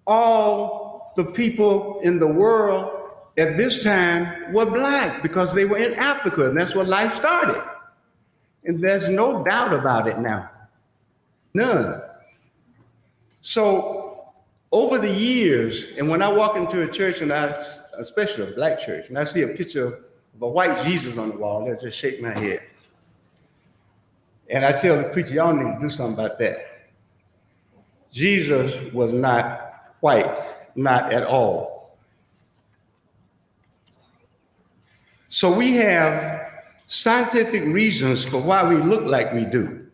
All the people in the world at this time were black because they were in Africa, and that's where life started. And there's no doubt about it now. None. So over the years, and when I walk into a church, and especially a black church, and I see a picture of a white Jesus on the wall, I just shake my head. And I tell the preacher, y'all need to do something about that. Jesus was not white, not at all. So we have scientific reasons for why we look like we do.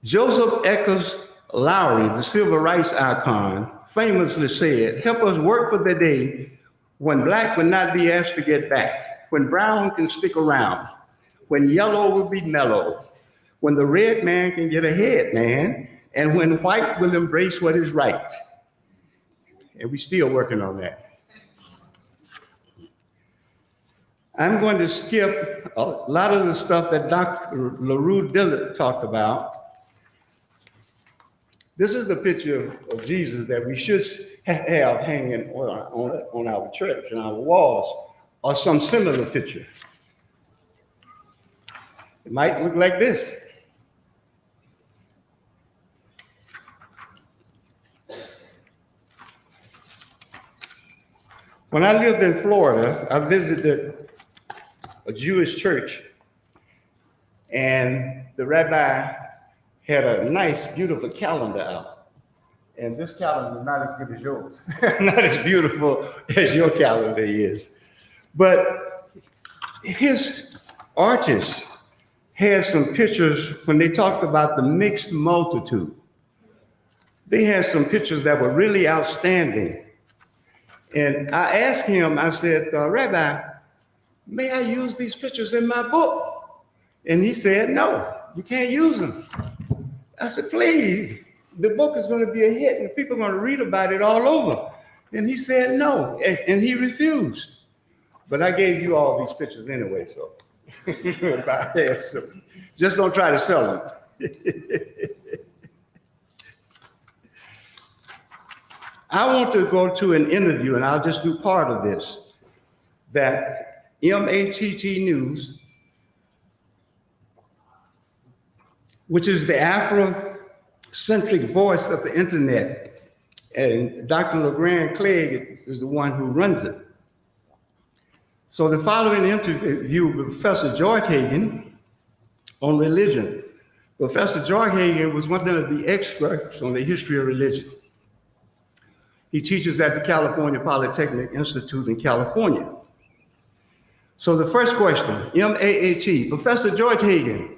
Joseph Eckers Lowry, the civil rights icon, famously said, "Help us work for the day when black would not be asked to get back, when brown can stick around, when yellow will be mellow, when the red man can get ahead, man, and when white will embrace what is right." And we're still working on that. I'm going to skip a lot of the stuff that Dr. LaRue Dillard talked about. This is the picture of Jesus that we should have hanging on our church and our walls, or some similar picture. It might look like this. When I lived in Florida, I visited a Jewish church, and the rabbi had a nice, beautiful calendar out. And this calendar is not as good as yours, not as beautiful as your calendar is. But his artist had some pictures when they talked about the mixed multitude. They had some pictures that were really outstanding. And I asked him, I said, "Rabbi, may I use these pictures in my book?" And he said, "No, you can't use them." I said, "Please, the book is going to be a hit and people are going to read about it all over." And he said, "No," and he refused. But I gave you all these pictures anyway, so just don't try to sell them. I want to go to an interview, and I'll just do part of this, that MATT News, which is the Afrocentric voice of the internet, and Dr. LeGrand Clegg is the one who runs it. So the following interview with Professor George Hagen on religion. Professor George Hagen was one of the experts on the history of religion. He teaches at the California Polytechnic Institute in California. So the first question, MAAT, Professor George Hagen,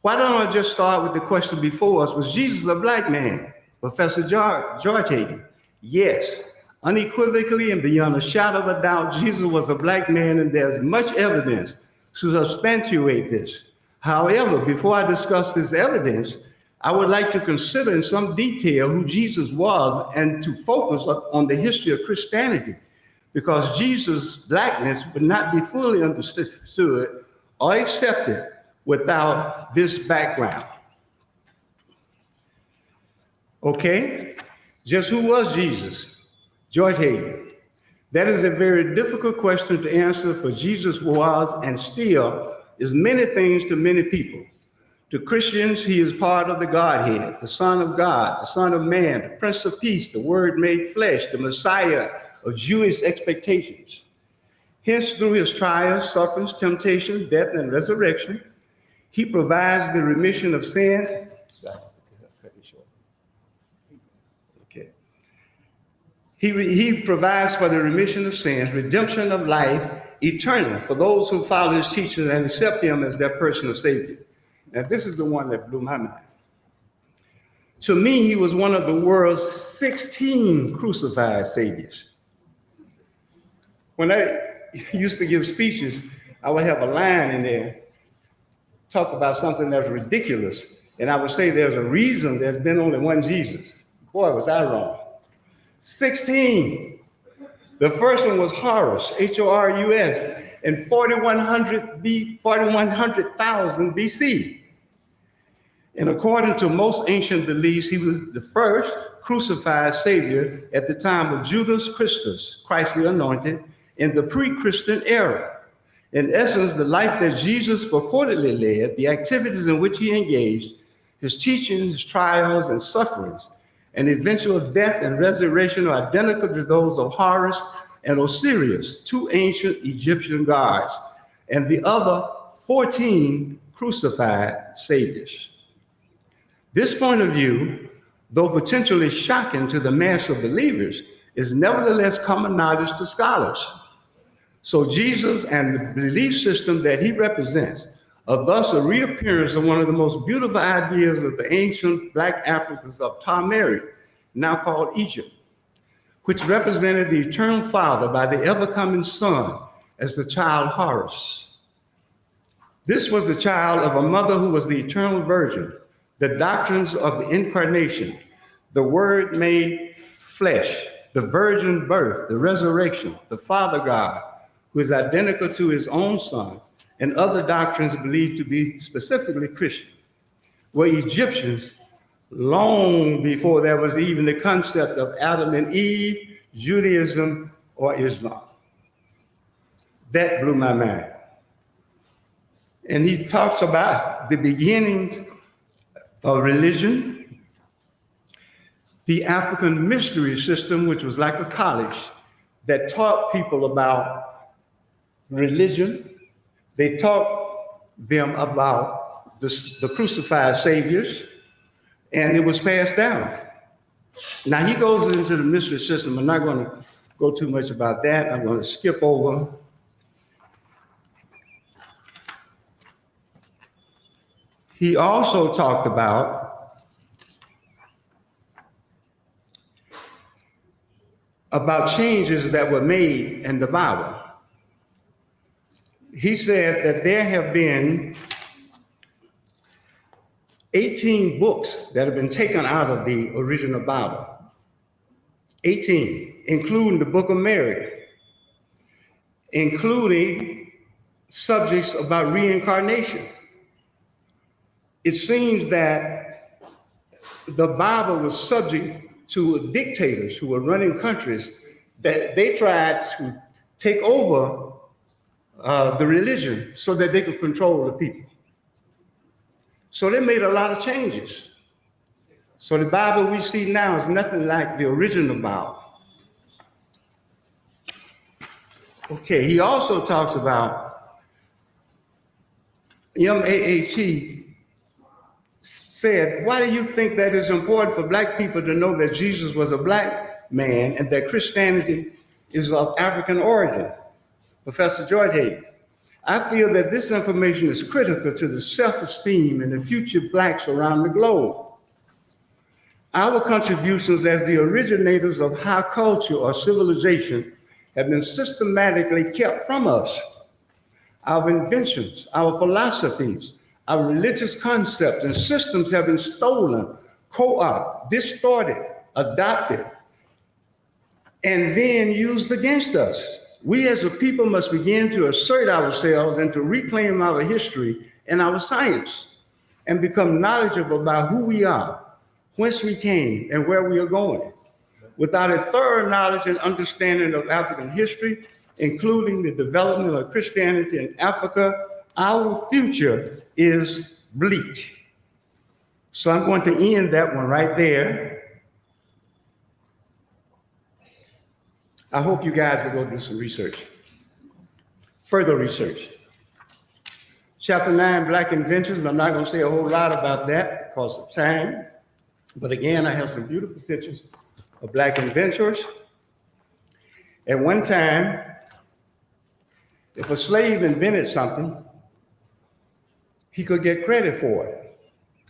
why don't I just start with the question before us? Was Jesus a black man? Professor George Hagen, yes, unequivocally and beyond a shadow of a doubt, Jesus was a black man, and there's much evidence to substantiate this. However, before I discuss this evidence, I would like to consider in some detail who Jesus was and to focus on the history of Christianity, because Jesus' blackness would not be fully understood or accepted without this background. Okay, just who was Jesus? George Hagen. That is a very difficult question to answer, for Jesus was and still is many things to many people. To Christians, he is part of the Godhead, the Son of God, the Son of Man, the Prince of Peace, the Word made flesh, the Messiah of Jewish expectations. Hence, through his trials, sufferings, temptation, death, and resurrection, he provides the remission of sin. Okay. He provides for the remission of sins, redemption of life, eternal, for those who follow his teachings and accept him as their personal Savior. Now, this is the one that blew my mind. To me, he was one of the world's 16 crucified saviors. When I used to give speeches, I would have a line in there, talk about something that's ridiculous, and I would say there's a reason there's been only one Jesus. Boy, was I wrong. 16. The first one was Horus, Horus, in 4100,000 BC. And according to most ancient beliefs, he was the first crucified savior at the time of Judas Christus, Christ the Anointed, in the pre-Christian era. In essence, the life that Jesus purportedly led, the activities in which he engaged, his teachings, his trials, and sufferings, and eventual death and resurrection are identical to those of Horus and Osiris, two ancient Egyptian gods, and the other 14 crucified saviors. This point of view, though potentially shocking to the mass of believers, is nevertheless common knowledge to scholars. So Jesus and the belief system that he represents are thus a reappearance of one of the most beautiful ideas of the ancient Black Africans of Tamari, now called Egypt, which represented the eternal Father by the ever-coming Son as the child Horus. This was the child of a mother who was the eternal virgin, the doctrines of the incarnation, the Word made flesh, the virgin birth, the resurrection, the Father God, who is identical to his own Son, and other doctrines believed to be specifically Christian, were Egyptians long before there was even the concept of Adam and Eve, Judaism, or Islam. That blew my mind. And he talks about the beginning of religion, the African mystery system, which was like a college that taught people about religion. They taught them about the crucified saviors, and it was passed down. Now he goes into the mystery system. I'm not going to go too much about that. I'm going to skip over. He also talked about changes that were made in the Bible. He said that there have been 18 books that have been taken out of the original Bible. 18, including the Book of Mary, including subjects about reincarnation. It seems that the Bible was subject to dictators who were running countries, that they tried to take over the religion so that they could control the people. So they made a lot of changes. So the Bible we see now is nothing like the original Bible. Okay, he also talks about MAAT said, why do you think that it's important for Black people to know that Jesus was a Black man and that Christianity is of African origin? Professor George Hayden. I feel that this information is critical to the self-esteem and the future Blacks around the globe. Our contributions as the originators of high culture or civilization have been systematically kept from us. Our inventions, our philosophies, our religious concepts and systems have been stolen, co-opted, distorted, adopted, and then used against us. We as a people must begin to assert ourselves and to reclaim our history and our science and become knowledgeable about who we are, whence we came, and where we are going. Without a thorough knowledge and understanding of African history, including the development of Christianity in Africa, our future is bleak. So I'm going to end that one right there. I hope you guys will go do some research, further research. Chapter 9, Black Inventions, and I'm not going to say a whole lot about that because of time. But again, I have some beautiful pictures of Black inventors. At one time, if a slave invented something, he could get credit for it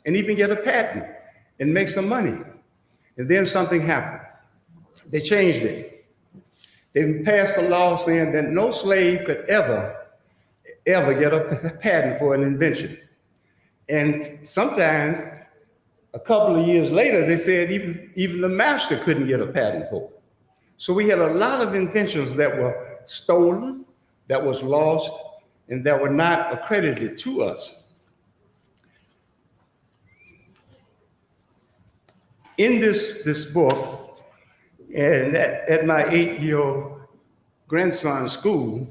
and even get a patent and make some money. And then something happened. They changed it. They passed a law saying that no slave could ever get a patent for an invention. And sometimes, a couple of years later, they said even the master couldn't get a patent for it. So we had a lot of inventions that were stolen, that was lost, and that were not accredited to us. In this book, and at my 8-year-old grandson's school,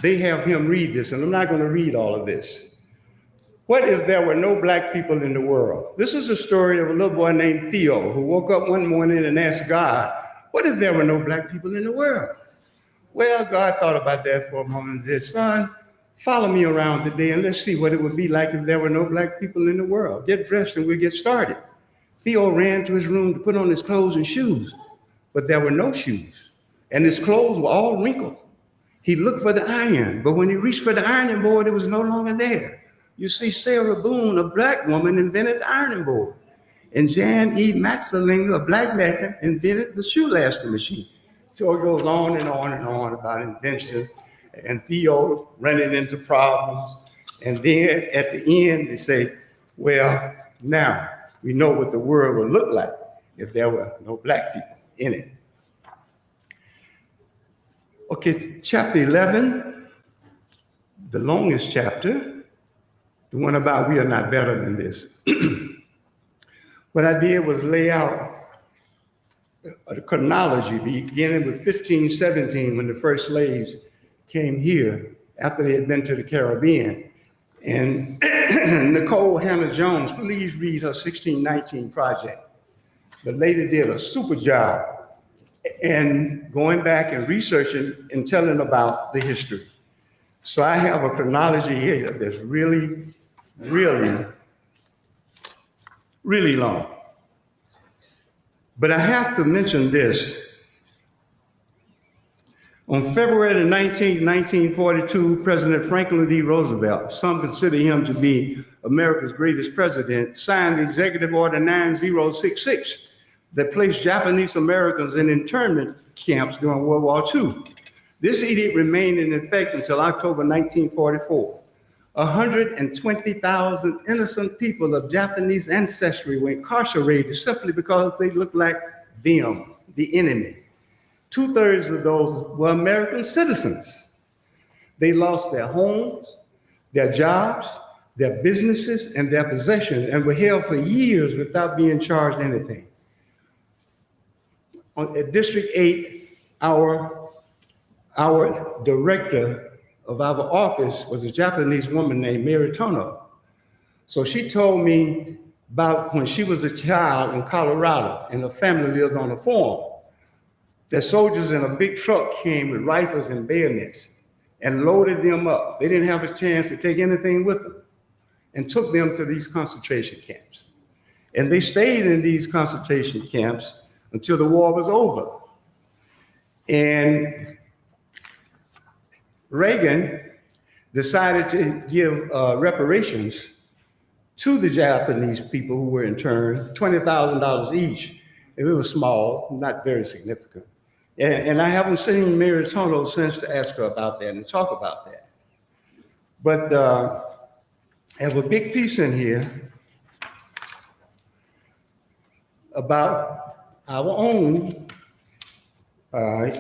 they have him read this, and I'm not going to read all of this. What if there were no Black people in the world? This is a story of a little boy named Theo who woke up one morning and asked God, what if there were no Black people in the world? Well, God thought about that for a moment and said, son, follow me around today and let's see what it would be like if there were no Black people in the world. Get dressed and we'll get started. Theo ran to his room to put on his clothes and shoes, but there were no shoes. and his clothes were all wrinkled. He looked for the iron, but when he reached for the ironing board, it was no longer there. You see, Sarah Boone, a black woman, invented the ironing board. And Jan E. Matzelinger, a black man, invented the shoe lasting machine. So it goes on and on and on about inventions and Theo running into problems. And then at the end, they say, well, now we know what the world would look like if there were no black people in it. Okay, chapter 11, the longest chapter, the one about we are not better than this. What I did was lay out a chronology beginning with 1517 when the first slaves came here after they had been to the Caribbean. And Nicole Hannah-Jones, please read her 1619 project. The lady did a super job and going back and researching and telling about the history. So I have a chronology here that's really, really, really long. But I have to mention this. On February 19, 1942, President Franklin D. Roosevelt, some consider him to be America's greatest president, signed the Executive Order 9066 that placed Japanese Americans in internment camps during World War II. This edict remained in effect until October 1944. 120,000 innocent people of Japanese ancestry were incarcerated simply because they looked like them, the enemy. 2/3 of those were American citizens. They lost their homes, their jobs, their businesses, and their possessions, and were held for years without being charged anything. At District 8, our director of our office was a Japanese woman named Mary Tono. So she told me about when she was a child in Colorado and her family lived on a farm. The soldiers in a big truck came with rifles and bayonets and loaded them up. They didn't have a chance to take anything with them and took them to these concentration camps. And they stayed in these concentration camps until the war was over. And Reagan decided to give reparations to the Japanese people who were interned, $20,000 each. It was small, not very significant. And I haven't seen Mary Tono since to ask her about that and talk about that. But I have a big piece in here about our own.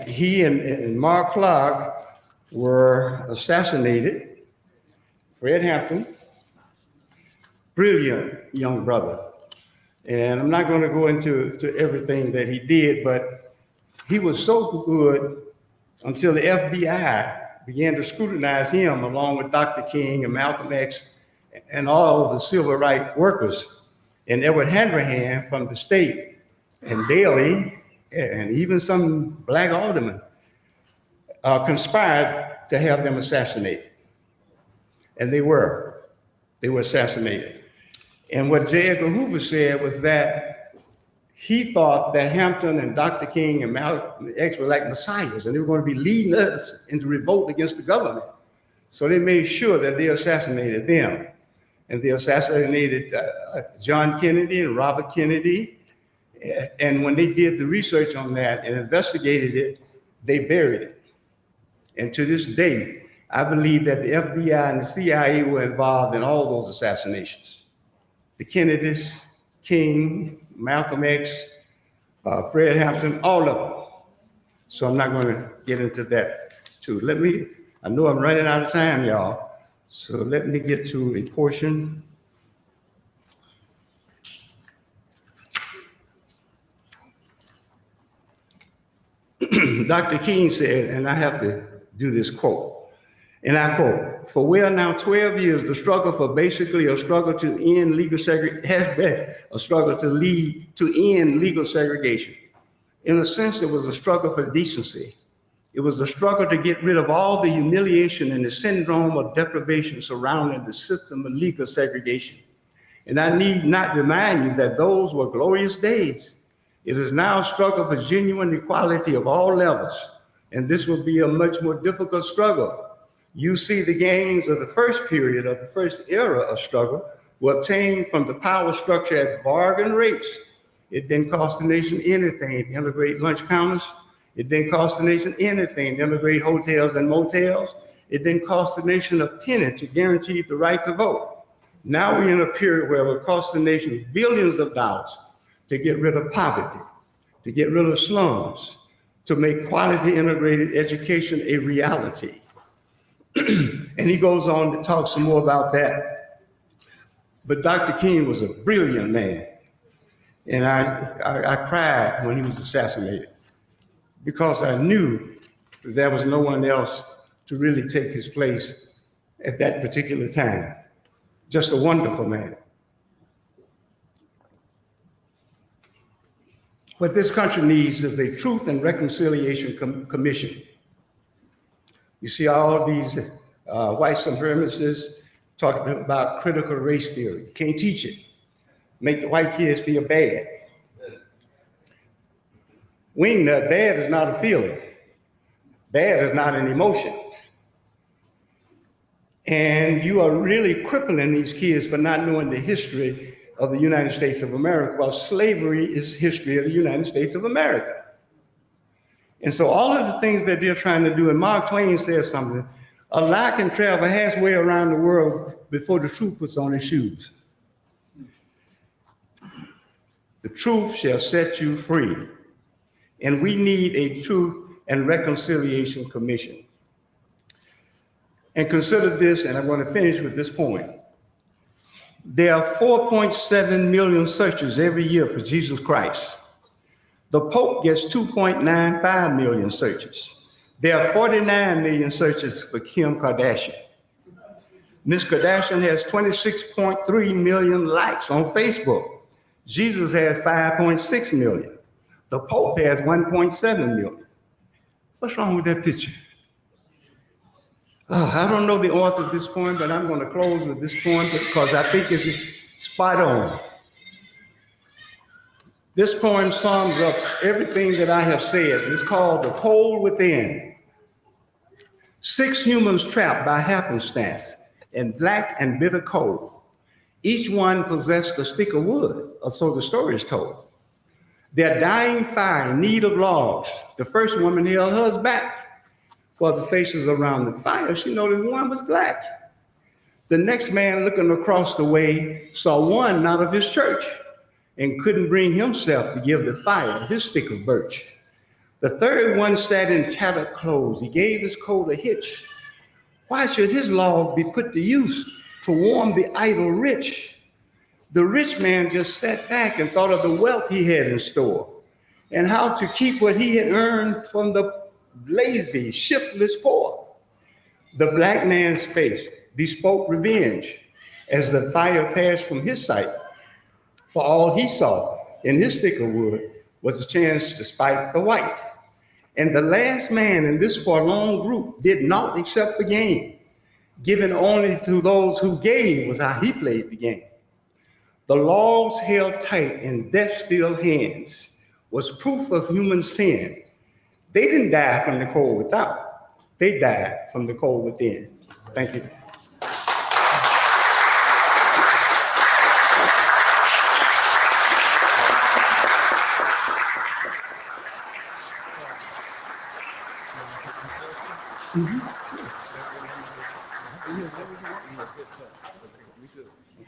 He and Mark Clark were assassinated. Fred Hampton, brilliant young brother. And I'm not going to go into everything that he did, but he was so good until the FBI began to scrutinize him along with Dr. King and Malcolm X and all the civil rights workers. And Edward Hanrahan from the state and Daley and even some black aldermen conspired to have them assassinated. And they were assassinated. And what J. Edgar Hoover said was that he thought that Hampton and Dr. King and Malcolm X were like messiahs, and they were going to be leading us into revolt against the government. So they made sure that they assassinated them. And they assassinated John Kennedy and Robert Kennedy. And when they did the research on that and investigated it, they buried it. And to this day, I believe that the FBI and the CIA were involved in all those assassinations. The Kennedys, King, Malcolm X, Fred Hampton, all of them. So I'm not going to get into that too. I know I'm running out of time, y'all. So let me get to a portion. Dr. King said, and I have to do this quote, and I quote, "For well now 12 years, the struggle for basically a struggle to end legal segregation has been a struggle to end legal segregation. In a sense, it was a struggle for decency. It was a struggle to get rid of all the humiliation and the syndrome of deprivation surrounding the system of legal segregation. And I need not remind you that those were glorious days. It is now a struggle for genuine equality of all levels, and this will be a much more difficult struggle. You see the gains of the first period, of the first era of struggle, were obtained from the power structure at bargain rates. It didn't cost the nation anything to integrate lunch counters. It didn't cost the nation anything to integrate hotels and motels. It didn't cost the nation a penny to guarantee the right to vote. Now we're in a period where it will cost the nation billions of dollars to get rid of poverty, to get rid of slums, to make quality integrated education a reality. And he goes on to talk some more about that. But Dr. King was a brilliant man. And I cried when he was assassinated because I knew that there was no one else to really take his place at that particular time. Just a wonderful man. What this country needs is a Truth and Reconciliation Commission. You see all these white supremacists talking about critical race theory. You can't teach it. Make the white kids feel bad. Wingnut, bad is not a feeling. Bad is not an emotion. And you are really crippling these kids for not knowing the history of the United States of America. Well, slavery is history of the United States of America. And so all of the things that they're trying to do, and Mark Twain says something, a lie can travel halfway around the world before the truth puts on its shoes. The truth shall set you free. And we need a Truth and Reconciliation Commission. And consider this, and I'm going to finish with this point. There are 4.7 million searches every year for Jesus Christ. The Pope gets 2.95 million searches. There are 49 million searches for Kim Kardashian. Ms. Kardashian has 26.3 million likes on Facebook. Jesus has 5.6 million. The Pope has 1.7 million. What's wrong with that picture? I don't know the author of this poem, but I'm going to close with this poem because I think it's spot on. This poem sums up everything that I have said. It's called The Cold Within. 6 humans trapped by happenstance in black and bitter cold. Each one possessed a stick of wood, or so the story is told. Their dying fire in need of logs. The first woman held hers back. For the faces around the fire, she noticed one was black. The next man looking across the way saw one out of his church and couldn't bring himself to give the fire his stick of birch. The third one sat in tattered clothes. He gave his coat a hitch. Why should his log be put to use to warm the idle rich? The rich man just sat back and thought of the wealth he had in store and how to keep what he had earned from the lazy, shiftless poor. The black man's face bespoke revenge as the fire passed from his sight. For all he saw in his stick of wood was a chance to spite the white. And the last man in this forlorn group did naught except for gain. Given only to those who gave was how he played the game. The logs held tight in death-still hands was proof of human sin. They didn't die from the cold without. They died from the cold within. Thank you.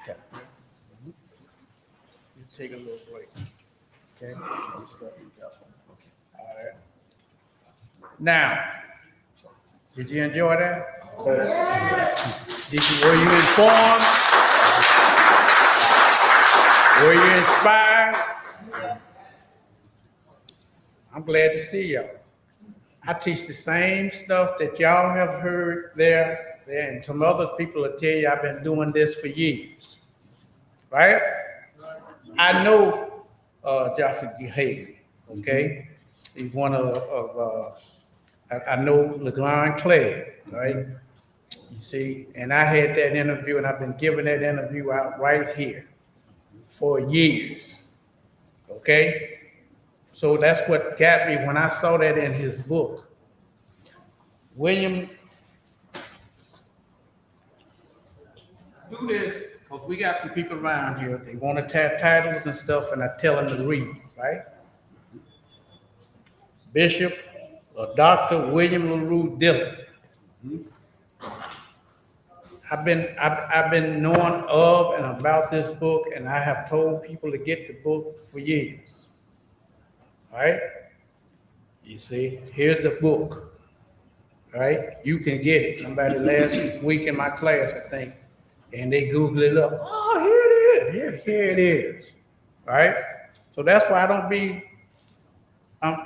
Okay. You take a little break. Okay? Just let me go. Okay. All right. Now, did you enjoy that? Were you informed? Were you inspired? I'm glad to see y'all. I teach the same stuff that y'all have heard there, and some other people will tell you I've been doing this for years, right? I know Jaffa Hayden, okay? He's one of I know LeGrand Clay, right? You see, and I had that interview, and I've been giving that interview out right here for years, okay? So that's what got me when I saw that in his book. William, do this, because we got some people around here, they want to tap titles and stuff, and I tell them to read, right? Bishop or Dr. William LaRue Dillon. I've been knowing of and about this book, and I have told people to get the book for years. All right? You see, here's the book. All right? You can get it. Somebody last week in my class, I think, and they Googled it up. Oh, here it is. Here it is. All right? So that's why I don't be,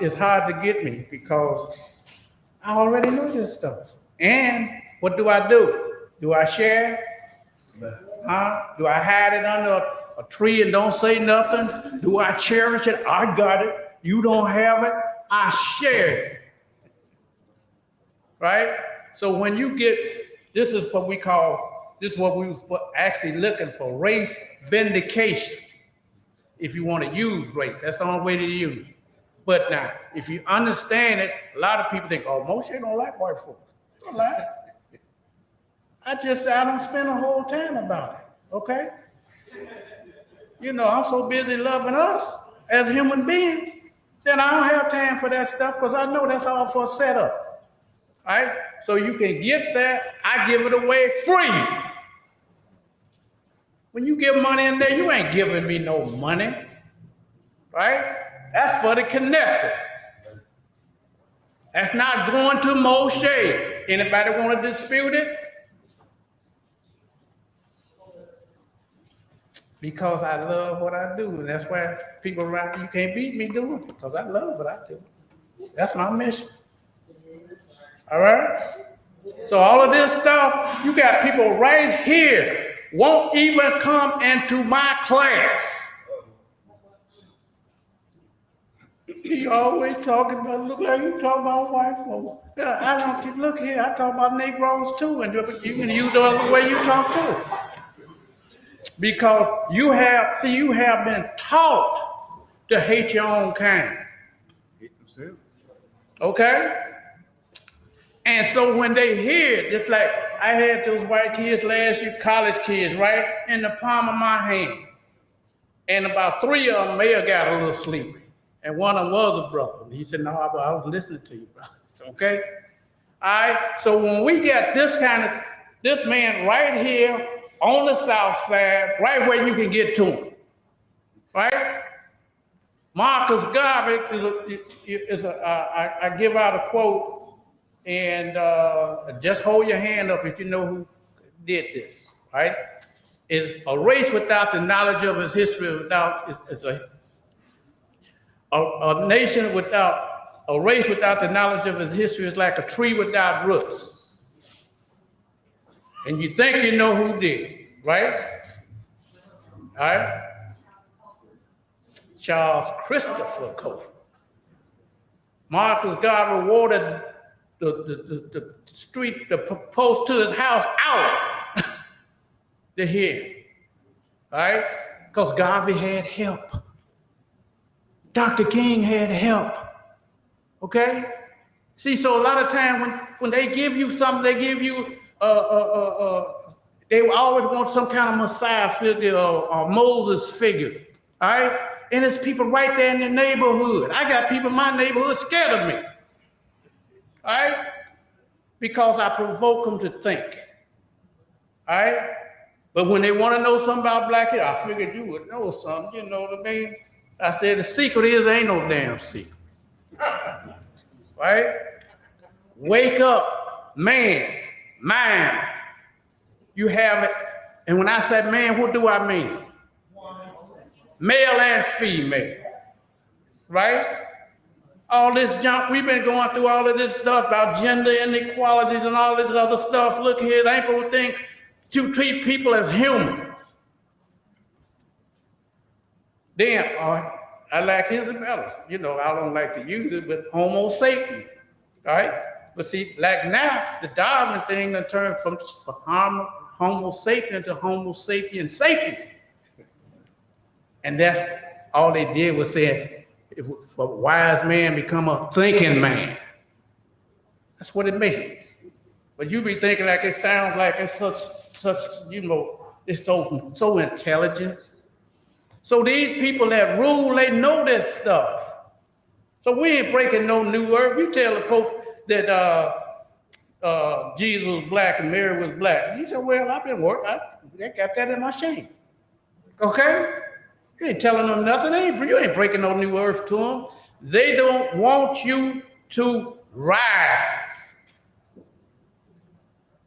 it's hard to get me, because I already know this stuff. And what do? Do I share? Huh? Do I hide it under a tree and don't say nothing? Do I cherish it? I got it. You don't have it. I share it. Right? So when you get, this is what we were actually looking for, race vindication. If you want to use race, that's the only way to use it. But now, if you understand it, a lot of people think, oh, Moshe don't like white folks. Don't lie. I don't spend a whole time about it, okay? You know, I'm so busy loving us as human beings, then I don't have time for that stuff, because I know that's all for a setup, all right? So you can get that, I give it away free. When you give money in there, you ain't giving me no money, right? That's for the Knesset. That's not going to Moshe. Anybody want to dispute it? Because I love what I do, and that's why people around here, you can't beat me doing it, because I love what I do. That's my mission. All right? So all of this stuff, you got people right here won't even come into my class. You always talking about, look like you talking about white folks. Yeah, I don't, look here, I talk about Negroes too, and you can use the other way you talk too. Because you have been taught to hate your own kind. Hate themselves. Okay? And so when they hear it, just like I had those white kids last year, college kids, right, in the palm of my hand. And about 3 of them may have got a little sleepy. And one of them was a brother. And he said, no, I was listening to you, brother. Okay? All right? So when we get this man right here on the south side, right where you can get to him, right? Marcus Garvey I give out a quote, and just hold your hand up if you know who did this, right? Is a race without the knowledge of its history, a nation without, a race without the knowledge of its history is like a tree without roots. And you think you know who did it, right? All right? Charles Christopher Cofer. Marcus Garvey wore the street, the post to his house out to hear, all right? Because Garvey had help. Dr. King had help, okay? See, so a lot of time when they give you something, they give you, they always want some kind of Messiah figure or Moses figure, all right? And it's people right there in the neighborhood. I got people in my neighborhood scared of me, all right? Because I provoke them to think, all right? But when they want to know something about black kids, I figured you would know something, you know what I mean? I said, the secret is ain't no damn secret, right? Wake up, man, mind. You have it. And when I say man, what do I mean? Male and female, right? All this junk, we've been going through all of this stuff about gender inequalities and all this other stuff. Look here, they ain't no thing to treat people as humans. Then, I like Isabella. You know, I don't like to use it, but Homo sapien, all right? But see, like now, the Darwin thing done turned from Homo sapien to Homo sapien sapien. And that's all they did was say, if a wise man become a thinking man. That's what it means. But you be thinking like it sounds like it's such, it's so intelligent. So these people that rule, they know this stuff. So we ain't breaking no new earth. You tell the Pope that Jesus was black and Mary was black. He said, well, I've been working. They got that in my shame. Okay? You ain't telling them nothing. You ain't breaking no new earth to them. They don't want you to rise.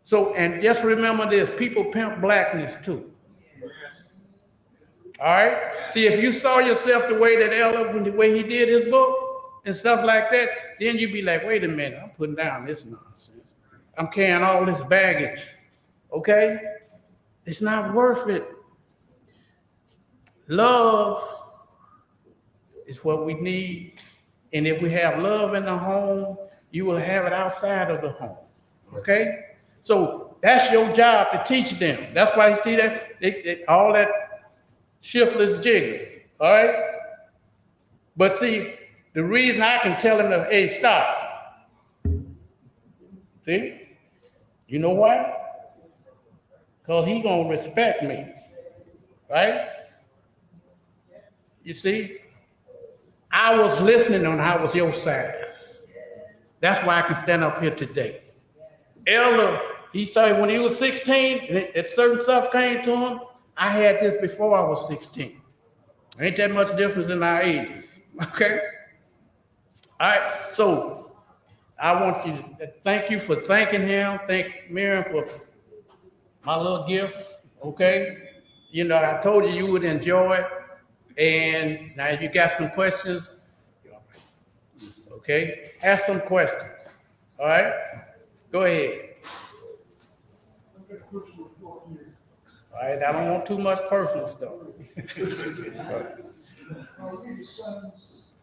So, and just remember this, people pimp blackness too. All right? See, if you saw yourself the way that Ella, the way he did his book and stuff like that, then you'd be like, wait a minute, I'm putting down this nonsense. I'm carrying all this baggage, okay? It's not worth it. Love is what we need. And if we have love in the home, you will have it outside of the home, okay? So that's your job to teach them. That's why you see that, all that shiftless jigger, all right? But see, the reason I can tell him to, hey, stop. See? You know why? Because he gonna respect me, right? You see? I was listening and I was your size. That's why I can stand up here today. Elder, he said when he was 16, and certain stuff came to him, I had this before I was 16. Ain't that much difference in our ages, okay? All right, so I want you to thank you for thanking him. Thank Miriam for my little gift, okay? You know, I told you would enjoy it. And now if you got some questions, okay? Ask some questions, all right? Go ahead. All right, I don't want too much personal stuff.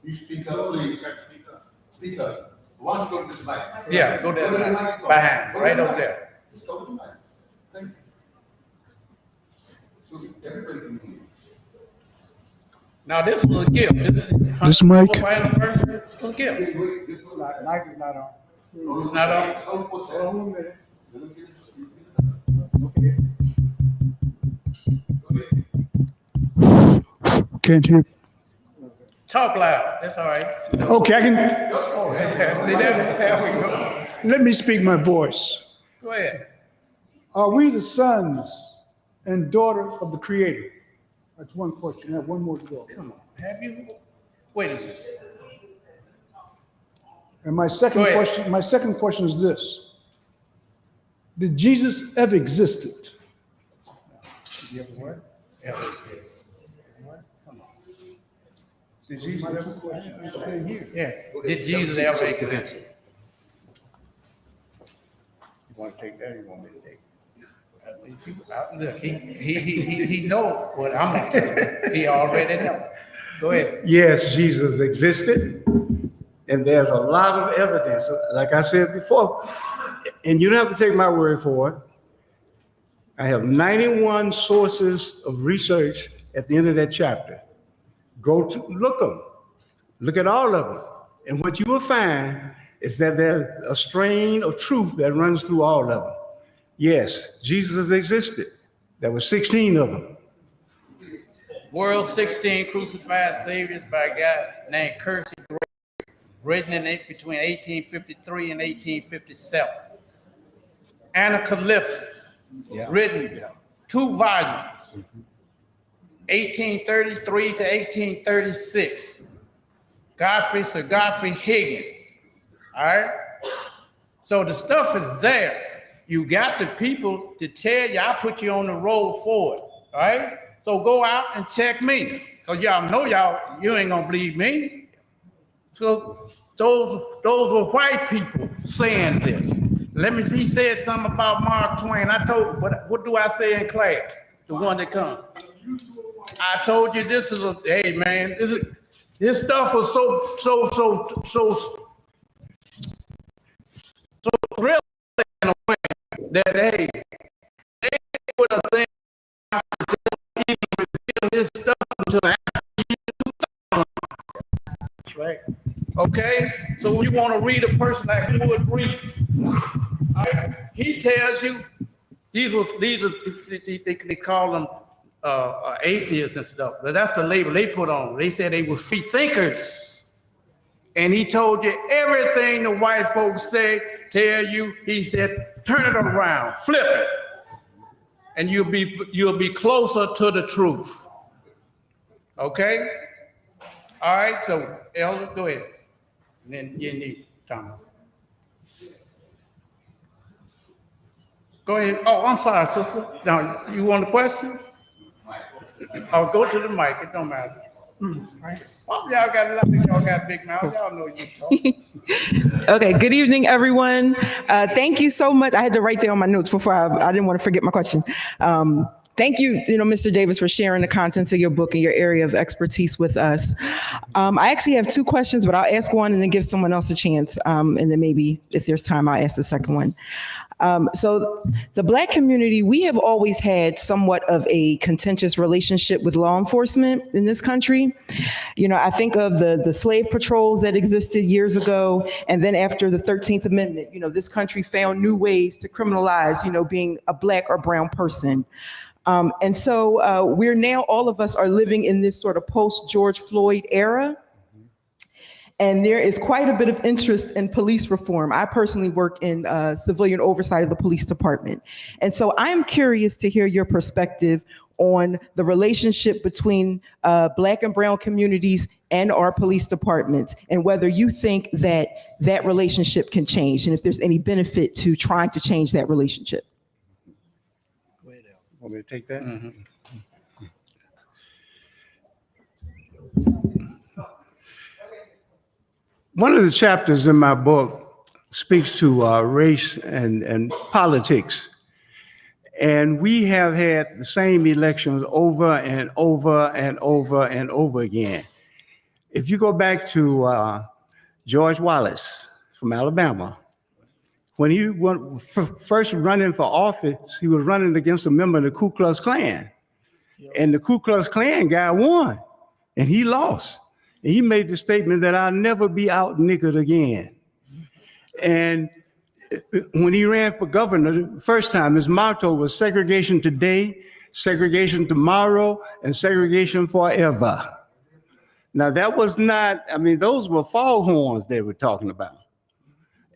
You speak up, please. Speak up. Why don't you go to this mic? Yeah, go there, behind, right over there. Just go to the mic. Thank you. So everybody can hear. Now this was a gift. This mic? This was a gift. Mic is not on. It's not on. Hold on 1 minute. Can't hear. Talk loud. That's all right. Okay, I can. Oh, yeah. See that? There we go. Let me speak my voice. Go ahead. Are we the sons and daughter of the Creator? That's one question. I have one more to go. Come on. Have you? Wait a minute. And my second Go ahead. question is this: did Jesus ever existed? You ever what? Ever exist. What? Come on. Did Jesus ever exist? Yeah. Did Jesus ever exist? You want to take that or you want me to take it? If you, look, he know what I'm gonna tell you. He already know. Go ahead. Yes, Jesus existed. And there's a lot of evidence, like I said before, and you don't have to take my word for it. I have 91 sources of research at the end of that chapter. Go to look them, look at all of them. And what you will find is that there's a strain of truth that runs through all of them. Yes, Jesus existed. There were 16 of them. World 16 crucified saviors by a guy named Kersey, written in between 1853 and 1857. Anacalypsis, written 2 volumes, 1833 to 1836. Sir Godfrey Higgins, all right? So the stuff is there. You got the people to tell you, I put you on the road forward, all right? So go out and check me, because y'all know you ain't gonna believe me. So those were white people saying this. Let me see, he said something about Mark Twain. I told, what do I say in class? The one that comes. I told you this is hey man, this stuff was so thrilling in a way that hey, they would have think even reveal this stuff until after year 2000. That's right. Okay, so when you want to read a person like Wood Reed, right? He tells you these are they call them atheists and stuff, but that's the label they put on. They said they were free thinkers, and he told you everything the white folks say. Tell you, he said, turn it around, flip it, and you'll be closer to the truth. Okay? All right, so Elder, go ahead. And then you need Thomas. Go ahead. Oh, I'm sorry, sister. Now, you want a question? Oh, go to the mic. It don't matter. Right. Oh, y'all got big mouth. Y'all know you talk. Okay, good evening, everyone. Thank you so much. I had to write down my notes before I didn't want to forget my question. Thank you, Mr. Davis, for sharing the contents of your book and your area of expertise with us. I actually have two questions, but I'll ask one and then give someone else a chance. And then maybe if there's time, I'll ask the second one. So the Black community, we have always had somewhat of a contentious relationship with law enforcement in this country. I think of the slave patrols that existed years ago. And then after the 13th Amendment, this country found new ways to criminalize, being a Black or brown person. And so we're now, all of us are living in this sort of post-George Floyd era. And there is quite a bit of interest in police reform. I personally work in civilian oversight of the police department. And so I'm curious to hear your perspective on the relationship between Black and brown communities and our police departments, and whether you think that that relationship can change, and if there's any benefit to trying to change that relationship. Go ahead, Al. Want me to take that? Mm-hmm. One of the chapters in my book speaks to race and politics. And we have had the same elections over and over and over and over again. If you go back to George Wallace from Alabama, when he went first running for office, he was running against a member of the Ku Klux Klan. And the Ku Klux Klan guy won, and he lost. And he made the statement that I'll never be out niggered again. And when he ran for governor the first time, his motto was segregation today, segregation tomorrow, and segregation forever. Now that was not, those were foghorns they were talking about.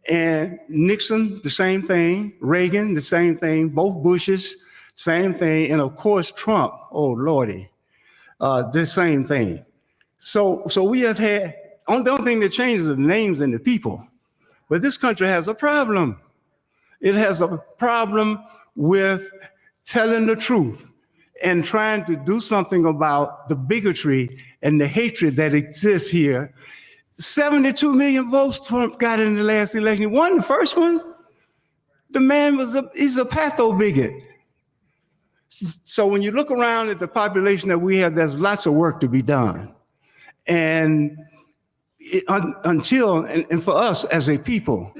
And Nixon, the same thing. Reagan, the same thing. Both Bushes, same thing. And of course, Trump, oh Lordy, the same thing. So we have had, the only thing that changes is the names and the people. But this country has a problem. It has a problem with telling the truth and trying to do something about the bigotry and the hatred that exists here. 72 million votes Trump got in the last election. He won the first one. The man he's a patho-bigot. So when you look around at the population that we have, there's lots of work to be done. And and for us as a people,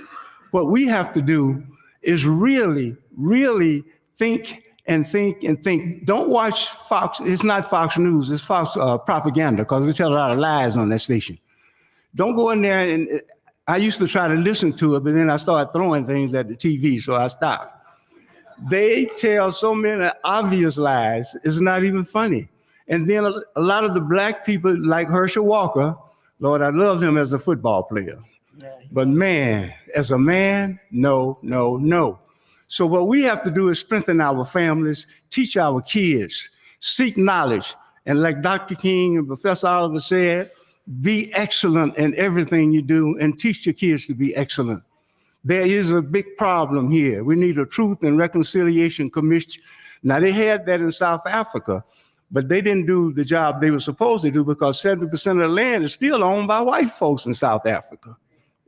what we have to do is really, really think and think and think. Don't watch Fox. It's not Fox News. It's Fox propaganda, because they tell a lot of lies on that station. Don't go in there and I used to try to listen to it, but then I started throwing things at the TV, so I stopped. They tell so many obvious lies, it's not even funny. And then a lot of the Black people like Herschel Walker, Lord, I love him as a football player. But man, as a man, no, no, no. So what we have to do is strengthen our families, teach our kids, seek knowledge. And like Dr. King and Professor Oliver said, be excellent in everything you do and teach your kids to be excellent. There is a big problem here. We need a Truth and Reconciliation Commission. Now, they had that in South Africa, but they didn't do the job they were supposed to do, because 70% of the land is still owned by white folks in South Africa.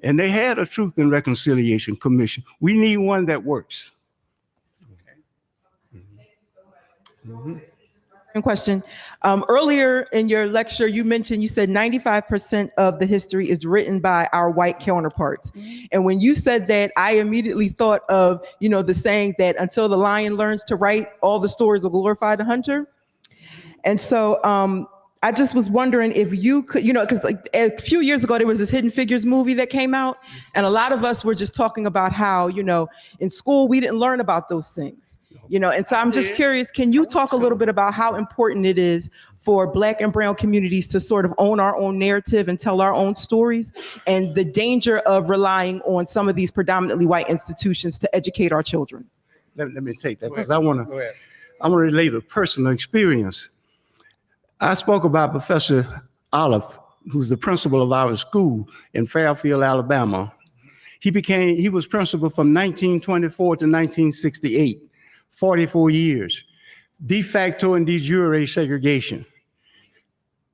And they had a Truth and Reconciliation Commission. We need one that works. Okay. Mm-hmm. Question. Earlier in your lecture, you said 95% of the history is written by our white counterparts. And when you said that, I immediately thought of, the saying that until the lion learns to write, all the stories will glorify the hunter. And so I just was wondering if you could, because like a few years ago, there was this Hidden Figures movie that came out, and a lot of us were just talking about how, in school, we didn't learn about those things, and so I'm just curious, can you talk a little bit about how important it is for Black and brown communities to sort of own our own narrative and tell our own stories, and the danger of relying on some of these predominantly white institutions to educate our children? Let me take that, because I want to relate a personal experience. I spoke about Professor Olive, who's the principal of our school in Fairfield, Alabama. He was principal from 1924 to 1968, 44 years. De facto and de jure segregation.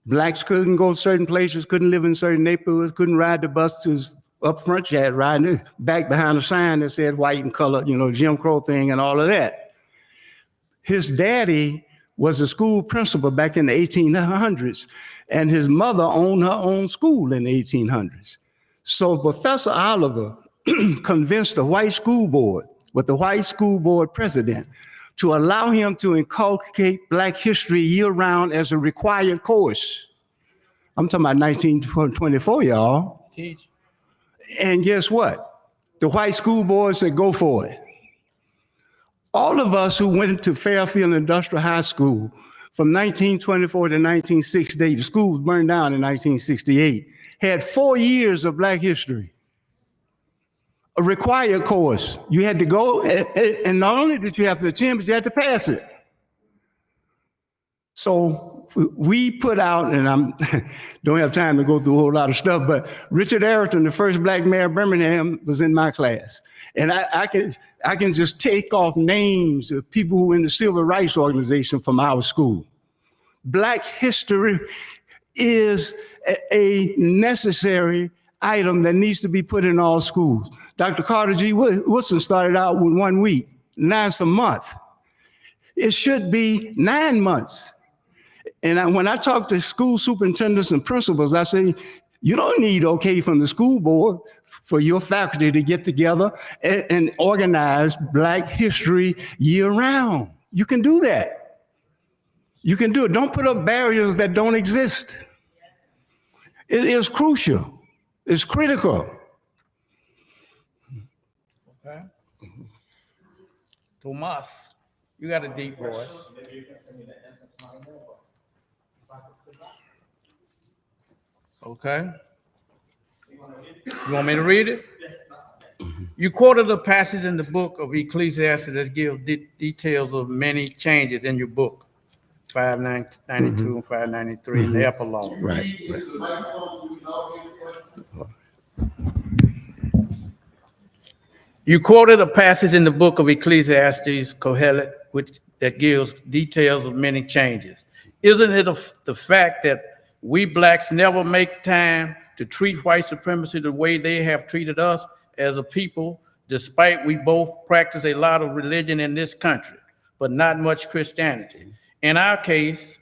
Blacks couldn't go certain places, couldn't live in certain neighborhoods, couldn't ride the bus to up front. You had riding back behind a sign that said white and color, Jim Crow thing and all of that. His daddy was a school principal back in the 1800s, and his mother owned her own school in the 1800s. So Professor Oliver convinced the white school board, with the white school board president, to allow him to inculcate Black history year-round as a required course. I'm talking about 1924, y'all. Teach. And guess what? The white school board said, go for it. All of us who went to Fairfield Industrial High School from 1924 to 1968, the school was burned down in 1968, had 4 years of Black history. A required course. You had to go, and not only did you have to attend, but you had to pass it. So we put out, and I don't have time to go through a whole lot of stuff, but Richard Arrington, the first Black mayor of Birmingham, was in my class. And I can just take off names of people who were in the Civil Rights Organization from our school. Black history is a necessary item that needs to be put in all schools. Dr. Carter G. Woodson started out with 1 week. Now it's a month. It should be 9 months. And when I talk to school superintendents and principals, I say, you don't need okay from the school board for your faculty to get together and organize Black history year-round. You can do that. You can do it. Don't put up barriers that don't exist. It is crucial. It's critical. Okay. Tomas, you got a deep voice. Okay. You want me to read it? You quoted a passage in the book of Ecclesiastes that gives details of many changes in your book, 592 and 593 in the epilogue. Right. You quoted a passage in the book of Ecclesiastes, Kohelet, that gives details of many changes. Isn't it the fact that we Blacks never make time to treat white supremacy the way they have treated us as a people, despite we both practice a lot of religion in this country, but not much Christianity? In our case,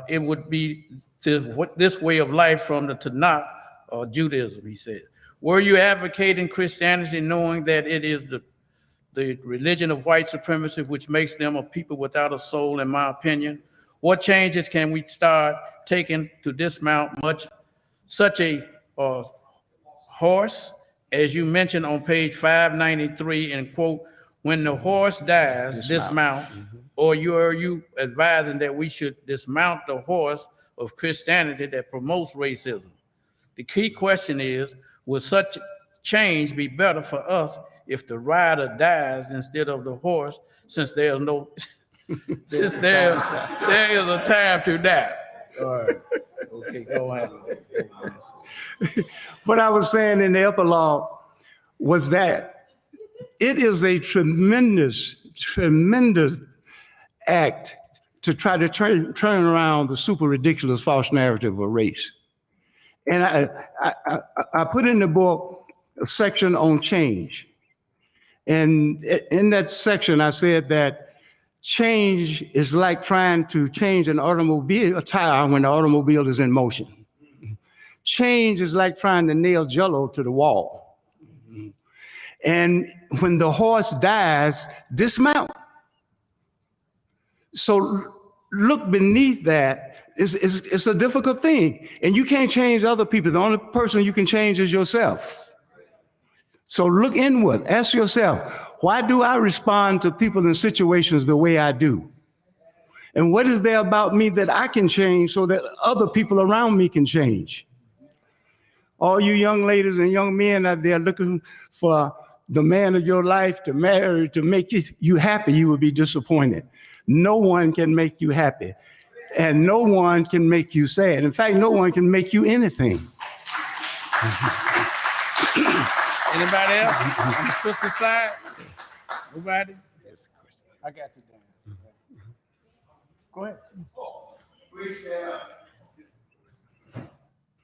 it would be this way of life from the Tanakh or Judaism, he said. Were you advocating Christianity knowing that it is the religion of white supremacy which makes them a people without a soul, in my opinion? What changes can we start taking to dismount such a horse, as you mentioned on page 593, and quote, when the horse dies, dismount, or are you advising that we should dismount the horse of Christianity that promotes racism? The key question is, will such change be better for us if the rider dies instead of the horse, since there is no, since there is a time to die? All right. Okay, go ahead. What I was saying in the epilogue was that it is a tremendous act to try to turn around the super ridiculous false narrative of race. And I put in the book a section on change. And in that section, I said that change is like trying to change a tire when the automobile is in motion. Change is like trying to nail Jell-O to the wall. And when the horse dies, dismount. So look beneath that it's a difficult thing, and you can't change other people. The only person you can change is yourself. So look inward. Ask yourself, why do I respond to people in situations the way I do? And what is there about me that I can change so that other people around me can change? All you young ladies and young men out there looking for the man of your life to marry, to make you happy, you will be disappointed. No one can make you happy, and no one can make you sad. In fact, no one can make you anything. Anybody else on the sister side? Nobody? I got you down. Go ahead.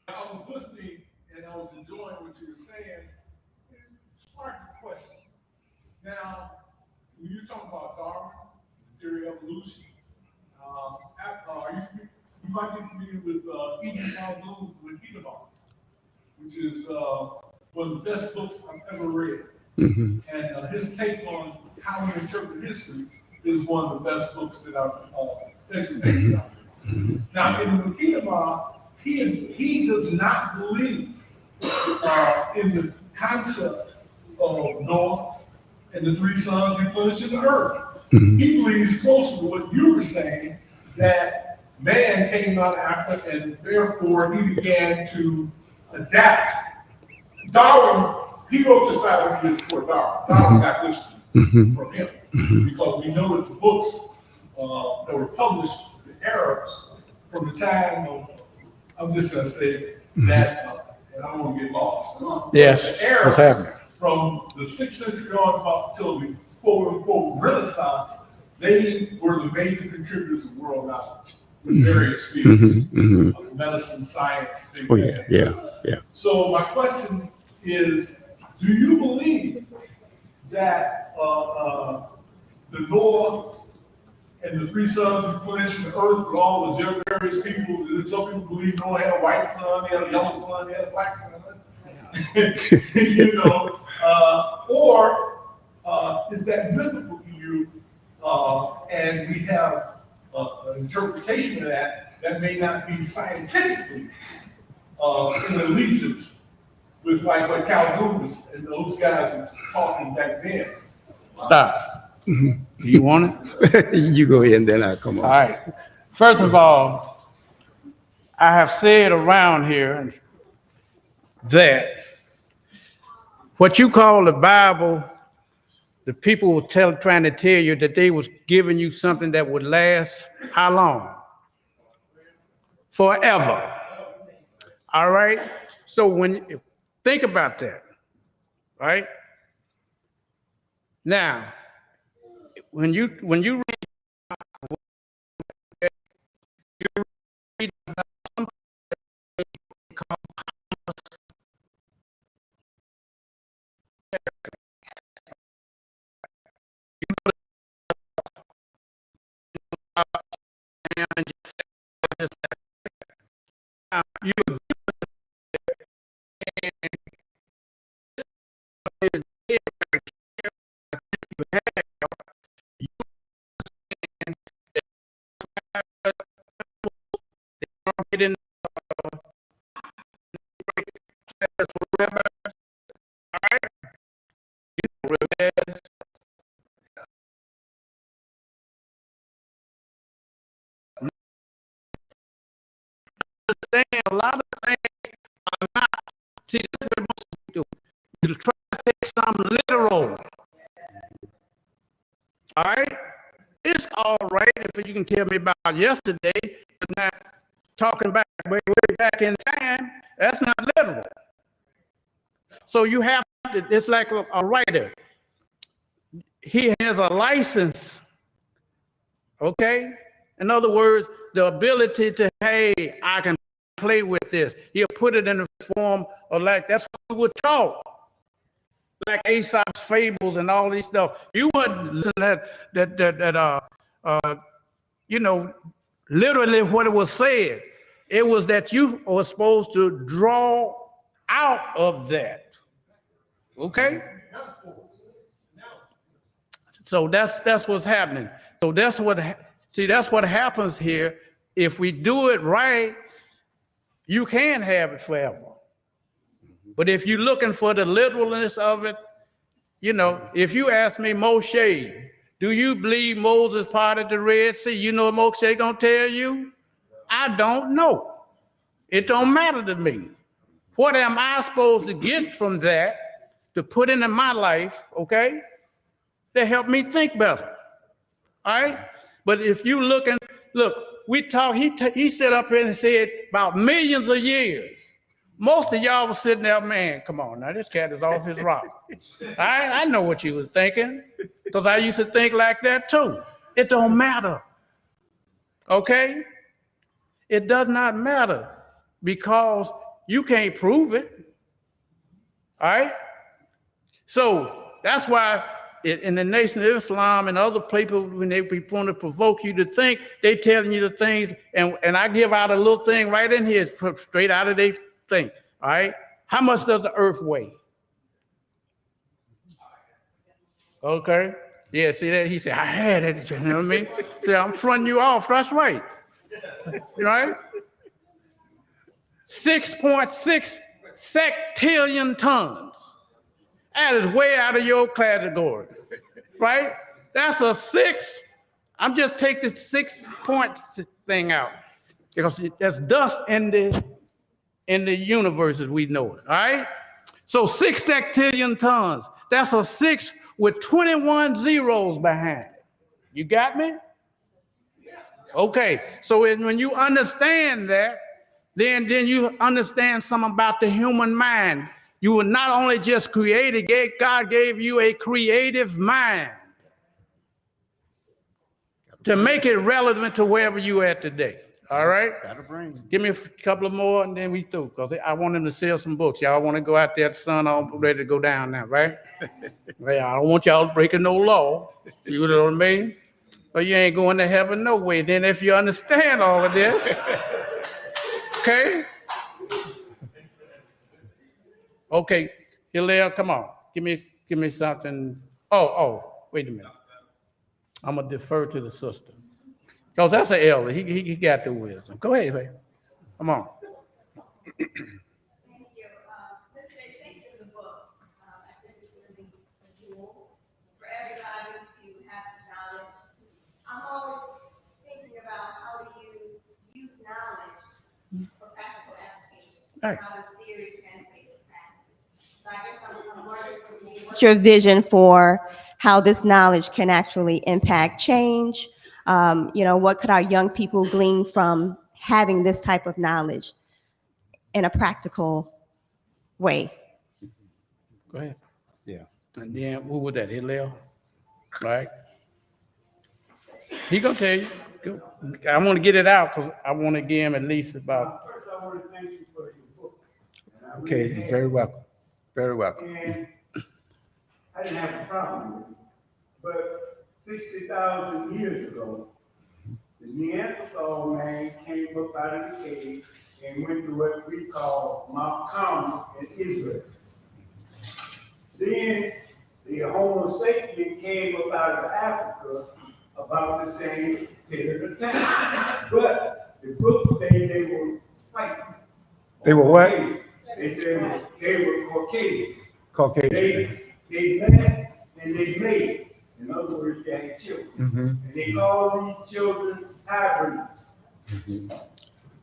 I was listening and I was enjoying what you were saying. It sparked a question. Now, when you talk about Darwin, theory of evolution, you might be familiar with E.G. Calhoun's Wikipedia, which is one of the best books I've ever read. Mm-hmm. And his take on how we interpret history is one of the best books that I've experienced. Mm-hmm. Now, in Wikipedia, he does not believe in the concept of Noah and the three sons replenishing the earth. Mm-hmm. He believes closer to what you were saying, that man came out after, and therefore he began to adapt. Darwin, he wrote this out before Darwin. Darwin got this from him, because we know that the books that were published, the Arabs, from the time of, I'm just going to say that, and I don't want to get lost. Yes, The Arabs, what's happening? from the 6th century on up until the quote-unquote Renaissance, they were the major contributors of world knowledge in various fields, of medicine, science, things Oh, like yeah, that. yeah. So my question is, do you believe that the Noah and the three sons replenishing the earth with all the various people? Some people believe Noah had a white son, he had a yellow son, he had a black son. You know, or is that mythical to you? And we have an interpretation of that may not be scientifically in allegiance with like what Calhoun was, and those guys were talking back then. Stop. Do you want it? You go ahead and then I'll come on. All right. First of all, I have said around here that what you call the Bible, the people were trying to tell you that they was giving you something that would last how long? Forever. All right. So think about that, right? Now, when you read about something called you get in understand a lot of things are not. See, this is what most people do. You try to take something literal. All right? It's all right if you can tell me about yesterday, but not talking back way back in time. That's not literal. So you have to, it's like a writer. He has a license. Okay? In other words, the ability to, hey, I can play with this. He'll put it in the form of like, that's what we were taught. Like Aesop's fables and all these stuff. You wouldn't listen to that, you know, literally what it was said. It was that you were supposed to draw out of that. Okay? So that's what's happening. So that's what happens here if we do it right, you can have it forever. But if you're looking for the literalness of it, you know, if you ask me, Moshe, do you believe Moses parted the Red Sea? You know what Moshe gonna tell you? I don't know. It don't matter to me. What am I supposed to get from that to put into my life, okay, to help me think better, all right? But if you look, we talk, he sat up here and said about millions of years. Most of y'all was sitting there, man, come on, now this cat is off his rocker. I know what you was thinking, because I used to think like that too. It don't matter, okay? It does not matter, because you can't prove it, all right? So that's why in the Nation of Islam and other people, when they want to provoke you to think, they telling you the things, and I give out a little thing right in here, straight out of their thing, all right? How much does the earth weigh? Okay, yeah, see that? He said, I had it, you know what I mean? See, I'm fronting you off, that's right, right? 6.6 sectillion tons. That is way out of your category, right? That's a 6. I'm just take the 6 point thing out, because that's dust in the universe as we know it, all right? So 6 sectillion tons. That's a 6 with 21 zeros behind it. You got me? Okay, so when you understand that, then you understand something about the human mind. You were not only just created, God gave you a creative mind to make it relevant to wherever you are today. All right? Got a brain. Give me a couple of more and then we through, because I want him to sell some books. Y'all want to go out there, the sun all ready to go down now, right? Well, I don't want y'all breaking no law. You know what I mean? But you ain't going to heaven no way. Then if you understand all of this, okay? Okay, Hillel, come on. Give me something. Oh, wait a minute. I'm gonna defer to the sister. Because that's an elder. He got the wisdom. Go ahead, baby. Come on. Thank you. Mr. J, thank you for the book. I think it's going to be a tool for everybody to have this knowledge. I'm always thinking about how do you use knowledge for practical application. Right. How does theory translate to practice? So I guess I'm wondering from you, what's your vision for how this knowledge can actually impact change? What could our young people glean from having this type of knowledge in a practical way? Go ahead. Yeah. And then who was that? Hillel? Right? He gonna tell you. Go. I want to get it out because I want to give him at least about. First, I want to thank you for your book. Okay, you're very welcome. Very welcome. And I didn't have a problem with it. But 60,000 years ago, the Neanderthal man came up out of the cave and went to what we call Mount Carmel in Israel. Then the Homo sapien came up out of Africa about the same period of time. But the books say they were white. They were what? They said they were Caucasian. Caucasian. They met and they made. In other words, they had children. Mm-hmm. And they called these children hybrids. Mm-hmm.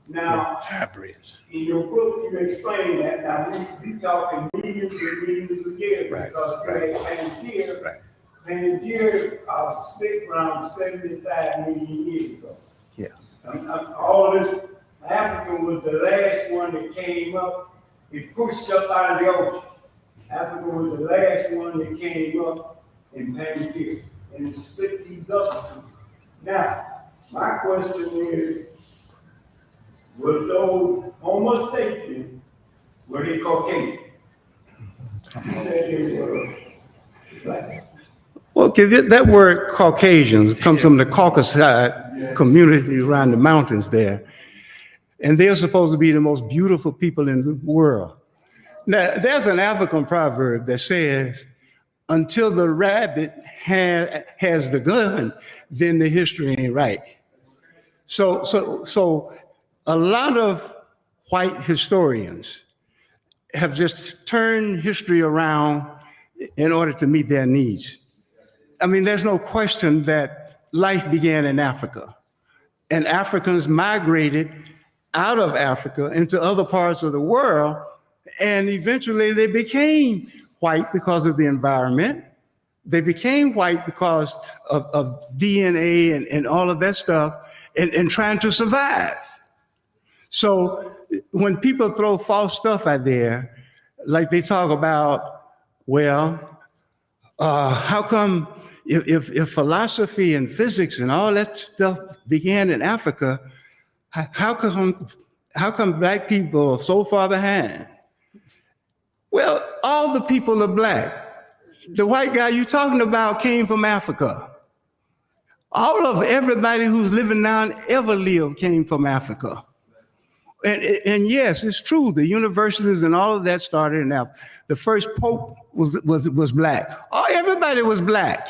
Now, Hybrids. in your book, you explain that. Now, we talking millions and millions of years. Right, Because right. Pangea, Right. Pangea split around 75 million years ago. Yeah. All this, Africa was the last one that came up. It pushed up out of the ocean. Africa was the last one that came up in Pangea, and it split these up. Now, my question is, was those Homo sapiens, were they Caucasian? You said they were black. Well, that word Caucasians comes from the Caucasus community around the mountains there. And they're supposed to be the most beautiful people in the world. Now, there's an African proverb that says, until the rabbit has the gun, then the history ain't right. So a lot of white historians have just turned history around in order to meet their needs. I mean, there's no question that life began in Africa, and Africans migrated out of Africa into other parts of the world, and eventually they became white because of the environment. They became white because of DNA and all of that stuff, and trying to survive. So when people throw false stuff out there, like they talk about, well, how come if philosophy and physics and all that stuff began in Africa, how come black people are so far behind? Well, all the people are black. The white guy you're talking about came from Africa. All of everybody who's living now and ever lived came from Africa. And yes, it's true. The universities and all of that started in Africa. The first pope was black. Oh, everybody was black.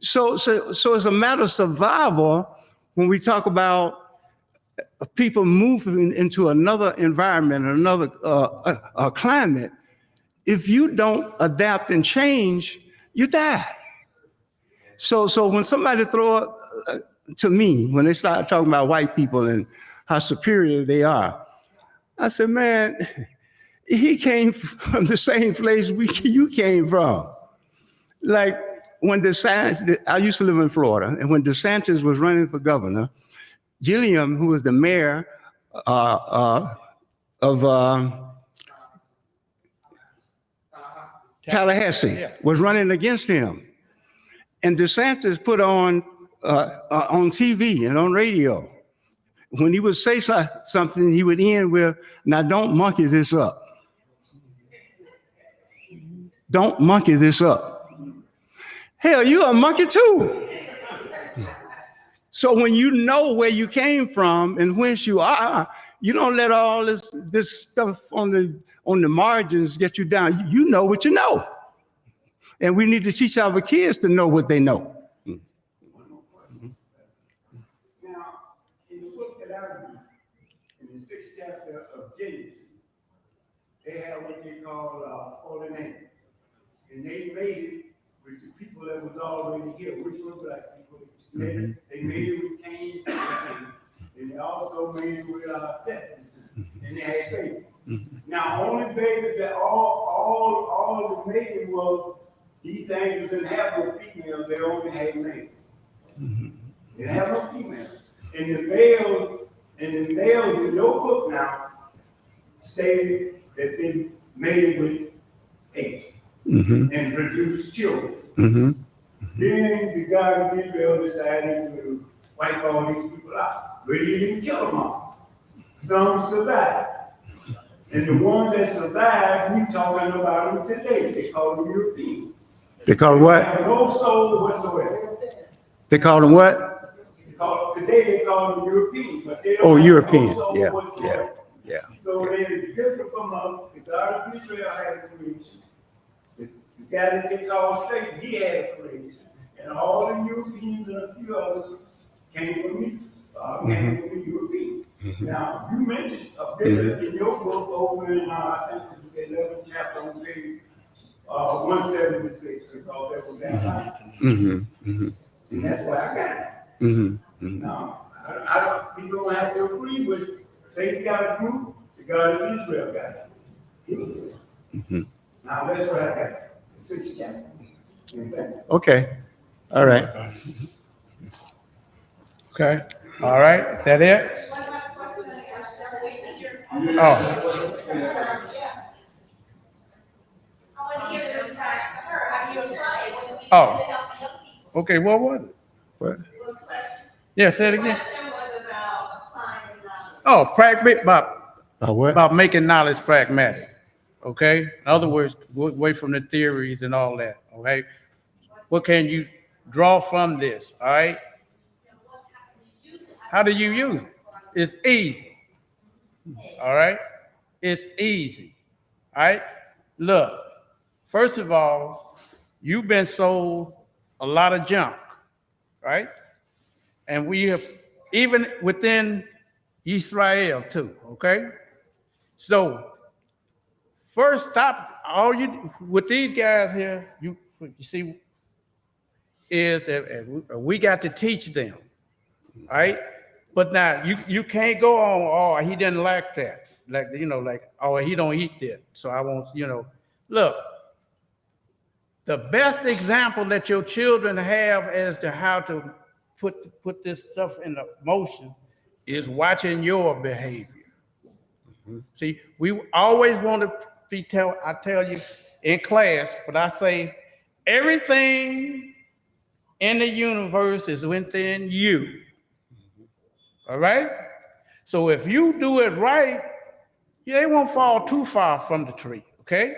So it's a matter of survival when we talk about people moving into another environment, another climate. If you don't adapt and change, you die. So when somebody throw up to me, when they start talking about white people and how superior they are, I said, man, he came from the same place you came from. Like when DeSantis, I used to live in Florida, and when DeSantis was running for governor, Gilliam, who was the mayor of Tallahassee, was running against him. And DeSantis put on TV and on radio, when he would say something, he would end with, now don't monkey this up. Don't monkey this up. Hell, you a monkey too. So when you know where you came from and whence you are, you don't let all this stuff on the margins get you down. You know what you know. And we need to teach our kids to know what they know. Now, in the book that I read, in the 6th chapter of Genesis, they have what they call Holy Name. And they made it with the people that was already here, which were black people. They made it with Cain and Satan. And they also made it with Seth and they had babies. Now, only babies that all the mating was, these angels didn't have no females, they only had males. They didn't have no females. And the males in your book now stated that they made it with eggs and produced children. Then the God of Israel decided to wipe all these people out, but he didn't kill them all. Some survived. And the ones that survived, we talking about them today. They call them Europeans. They call them what? They have no soul whatsoever. They call them what? Today they call them Europeans, but they don't Oh, have Europeans. no soul Yeah. whatsoever. So they're different from us. The God of Israel had a creation. The guy that they call Satan, he had a creation. And all the Europeans and a few others came from me. Came from the Europeans. Now, you mentioned a bit in your book over in, I think it's the 11th chapter on page 176, because that was that time. And that's why I got it. Now, I don't, you don't have to agree with Satan got a group, the God of Israel got it. Now, that's what I got. The 6th chapter. Okay. All right. Okay, all right, is that it? Oh, okay, what was it? What? Yeah, say it again. Oh, pragmatic, What? about making knowledge pragmatic, okay? In other words, away from the theories and all that, okay? What can you draw from this, all right? How do you use it? It's easy, all right? It's easy, all right? Look, first of all, you've been sold a lot of junk, right? And we have even within Israel too, okay? So first stop, all you, with these guys here, you see, is that we got to teach them, right? But now you can't go on, oh, he didn't like that. Like, you know, like, oh, he don't eat that. So I won't, you know, look, the best example that your children have as to how to put this stuff into motion is watching your behavior. See, we always want to be I tell you in class, but I say everything in the universe is within you. All right? So if you do it right, they won't fall too far from the tree, okay?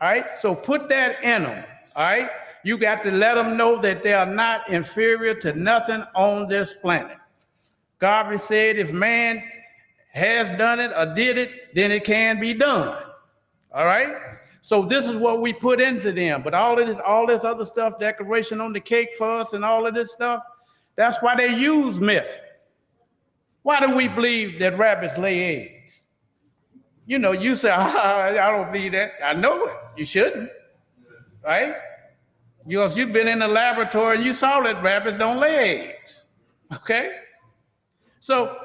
All right? So put that in them, all right? You got to let them know that they are not inferior to nothing on this planet. God said if man has done it or did it, then it can be done. All right? So this is what we put into them. But all this other stuff, decoration on the cake for us and all of this stuff, that's why they use myth. Why do we believe that rabbits lay eggs? You know, you say, I don't believe that. I know it. You shouldn't, right? Because you've been in the laboratory and you saw that rabbits don't lay eggs, okay? So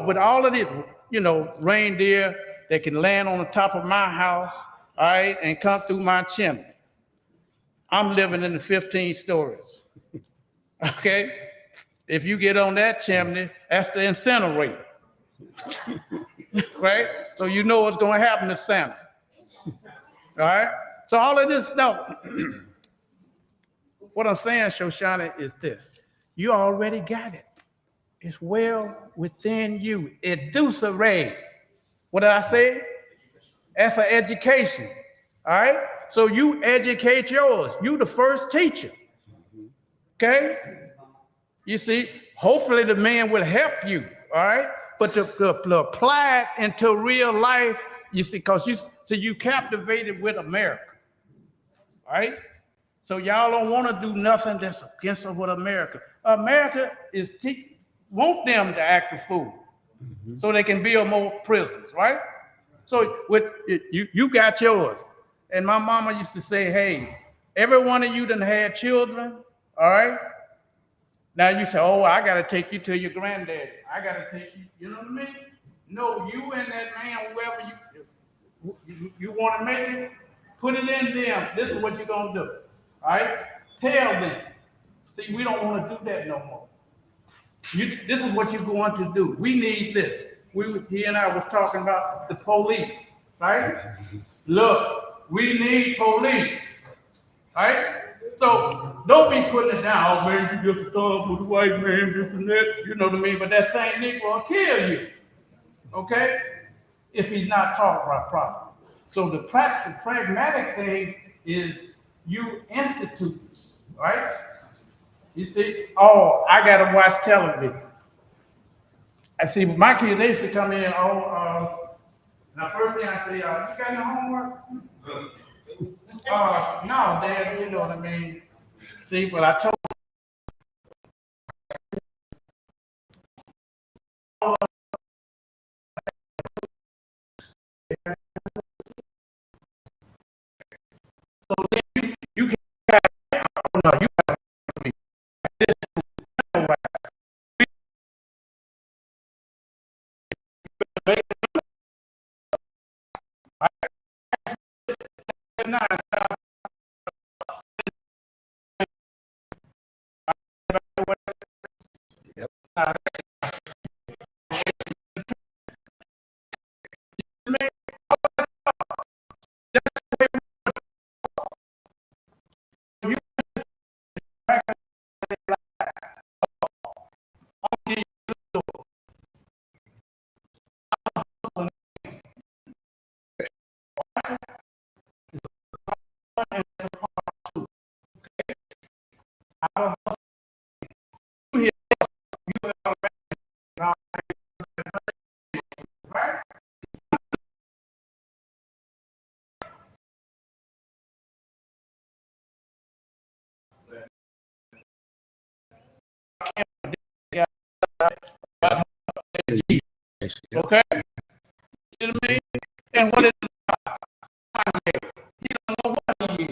with all of this, you know, reindeer that can land on the top of my house, all right, and come through my chimney. I'm living in the 15 stories, okay? If you get on that chimney, that's the incinerator, right? So you know what's going to happen to Santa, all right? So all of this stuff, what I'm saying, Shoshana, is this. You already got it. It's well within you. Educe ray. What did I say? That's an education. All right? So you educate yours. You the first teacher. Okay? You see, hopefully the man will help you. All right? But to apply it into real life, you see, because you captivated with America. All right? So y'all don't want to do nothing that's against what America. America is want them to act a fool, so they can build more prisons, right? So with you got yours, and my mama used to say, "Hey, every one of you done had children, all right? Now you say, oh, I got to take you to your granddaddy. I got to take you. You know what I mean? No, you and that man, whoever you want to make it, put it in them. This is what you're gonna do. All right? Tell them. See, we don't want to do that no more. This is what you're going to do. We need this. He and I was talking about the police, right? Look, we need police, right? So don't be putting it down, oh man, you just start with the white man, this and that, you know what I mean? But that same Negro will kill you, okay? If he's not taught right properly. So the pragmatic thing is you institute, right? You see, oh, I gotta watch television. I see my kids, they used to come in, now first thing I say, you got any homework? No, Dad, you know what I mean? See, but I told you can't, no, you got to be this. said Jesus. Okay? You see what I mean? And what is he don't know what he is.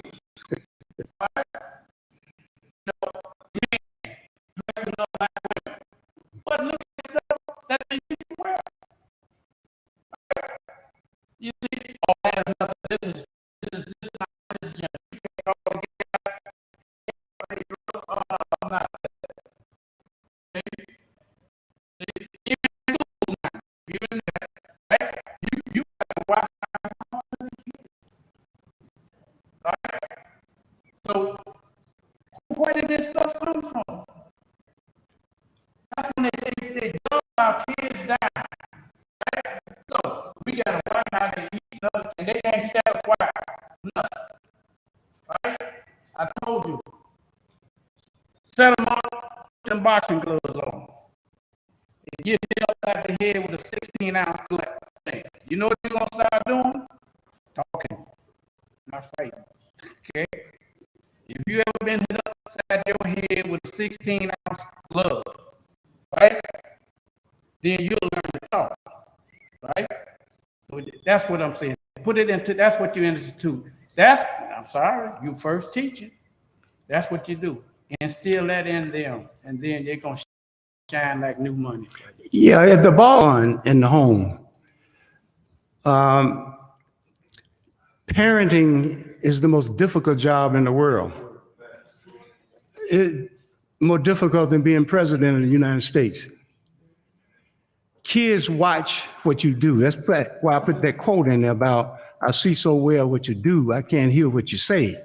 Right? You know, men dressing up like women. But look at stuff that they used to wear. You see, oh, that's nothing. This is not this gender. You can't call it I'm not. Even in school now, even that, right? You gotta watch right? So where did this stuff come from? That's when they dumb our kids down. Right? So we gotta watch how they eat stuff, and they ain't satisfied. Nothing. Right? I told you. Set them up, put them boxing gloves on. And get hit upside the head with a 16-ounce thing. You know what you're gonna start doing? Talking, not fighting. Okay? If you ever been hit upside your head with a 16-ounce glove, right? Then you'll learn to talk. Right? So that's what I'm saying. Put it into, that's what you institute. I'm sorry, you first teach it. That's what you do. Instill that in them, and then they're going to shine like new money. Yeah, at the ball in the home. Parenting is the most difficult job in the world. It's more difficult than being president of the United States. Kids watch what you do. That's why I put that quote in there about, I see so well what you do, I can't hear what you say.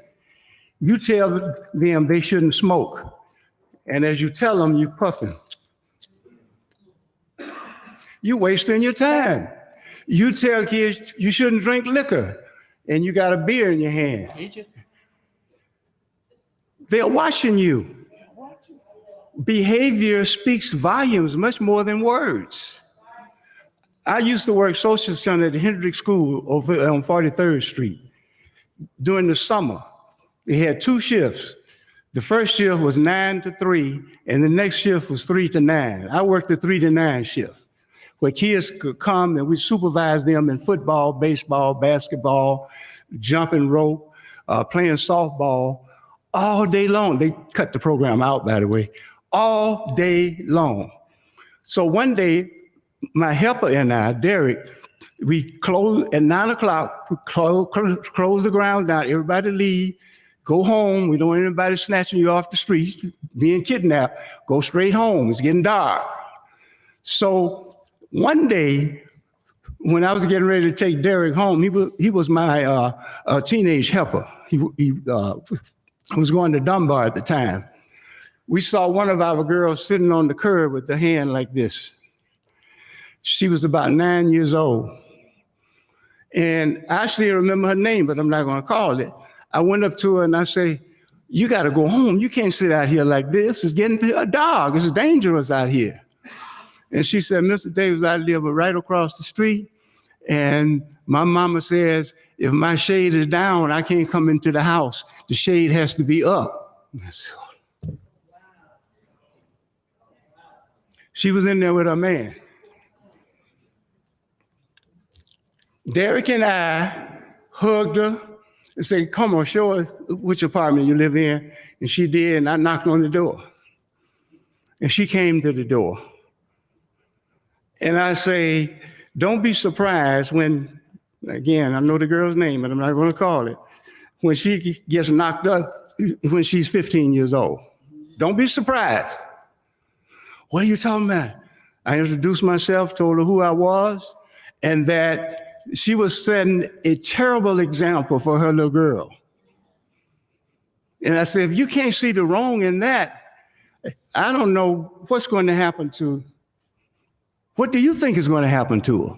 You tell them they shouldn't smoke, and as you tell them, you puffing. You're wasting your time. You tell kids you shouldn't drink liquor, and you got a beer in your hand. They're watching you. Behavior speaks volumes much more than words. I used to work social center at the Hendrick School over on 43rd Street. During the summer, they had 2 shifts. The first shift was 9 to 3, and the next shift was 3 to 9. I worked the 3 to 9 shift, where kids could come and we supervise them in football, baseball, basketball, jumping rope, playing softball all day long. They cut the program out, by the way, all day long. So one day, my helper and I, Derek, we close at 9 o'clock, we close the grounds down, everybody leave, go home. We don't want anybody snatching you off the streets, being kidnapped, go straight home. It's getting dark. So one day, when I was getting ready to take Derek home, he was my teenage helper. He was going to Dunbar at the time. We saw one of our girls sitting on the curb with her hand like this. She was about 9 years old. And I actually remember her name, but I'm not going to call it. I went up to her and I say, you got to go home. You can't sit out here like this. It's getting dark. It's dangerous out here. And she said, Mr. Davis, I live right across the street. And my mama says, if my shade is down, I can't come into the house. The shade has to be up. She was in there with her man. Derek and I hugged her and said, come on, show us which apartment you live in. And she did, and I knocked on the door. And she came to the door. And I say, don't be surprised when, again, I know the girl's name, but I'm not going to call it, when she gets knocked up when she's 15 years old. Don't be surprised. What are you talking about? I introduced myself, told her who I was, and that she was setting a terrible example for her little girl. And I said, if you can't see the wrong in that, I don't know what's going to happen to, what do you think is going to happen to her?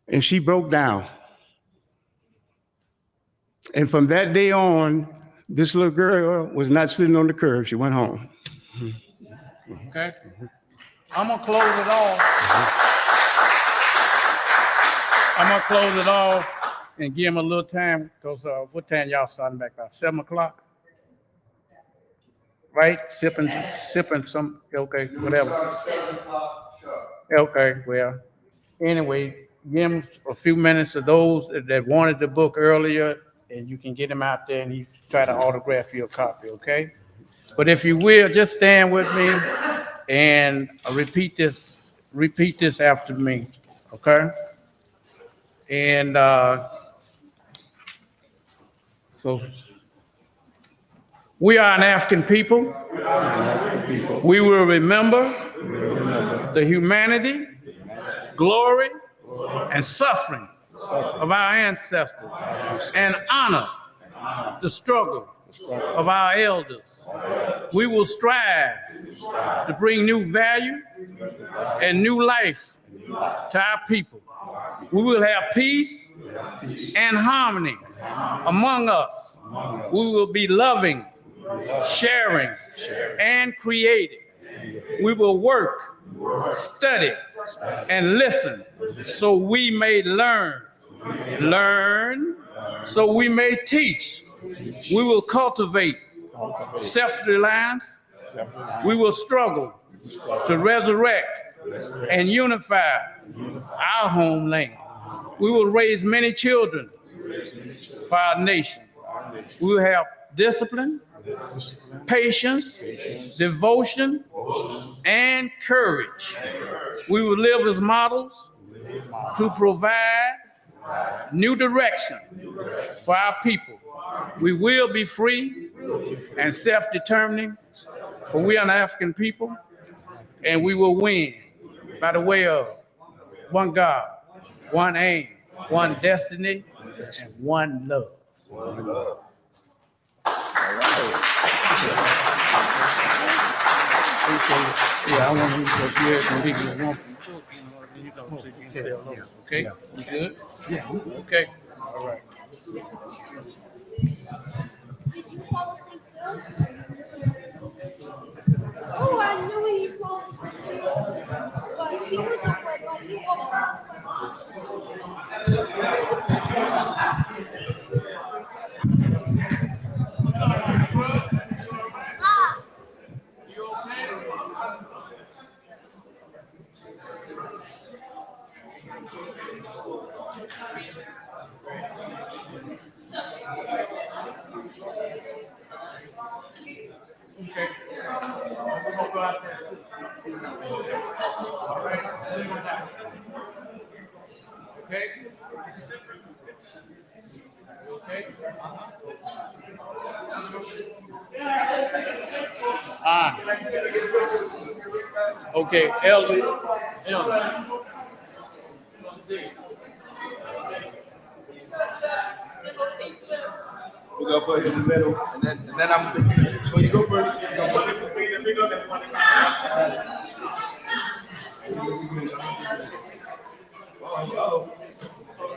And she broke down. And from that day on, this little girl was not sitting on the curb. She went home. Okay. I'm going to close it off. I'm going to close it off and give them a little time, because what time y'all starting back about 7 o'clock? Right? Sipping some, okay, whatever. 7 o'clock sharp. Okay, well, anyway, give him a few minutes to those that wanted the book earlier, and you can get him out there and he try to autograph you a copy, okay? But if you will, just stand with me and repeat this after me, okay? And so we are an African people. We will remember the humanity, glory, and suffering of our ancestors and honor the struggle of our elders. We will strive to bring new value and new life to our people. We will have peace and harmony among us. We will be loving, sharing, and creative. We will work, study, and listen so we may learn so we may teach. We will cultivate self-reliance. We will struggle to resurrect and unify our homeland. We will raise many children for our nation. We will have discipline, patience, devotion, and courage. We will live as models to provide new direction for our people. We will be free and self-determining, for we are an African people, and we will win by the way of one God, one aim, one destiny, and one love. Yeah, I want him to go here and he can walk. Okay, you good? Yeah. Okay, all right. Did you fall asleep too? Oh, I knew he fall asleep. But he was awake, but he woke up. Ah. Okay, Elder. We're gonna put it in the middle, and then I'm gonna take. So you go first. You're gonna put it for me, then we go that one. Oh.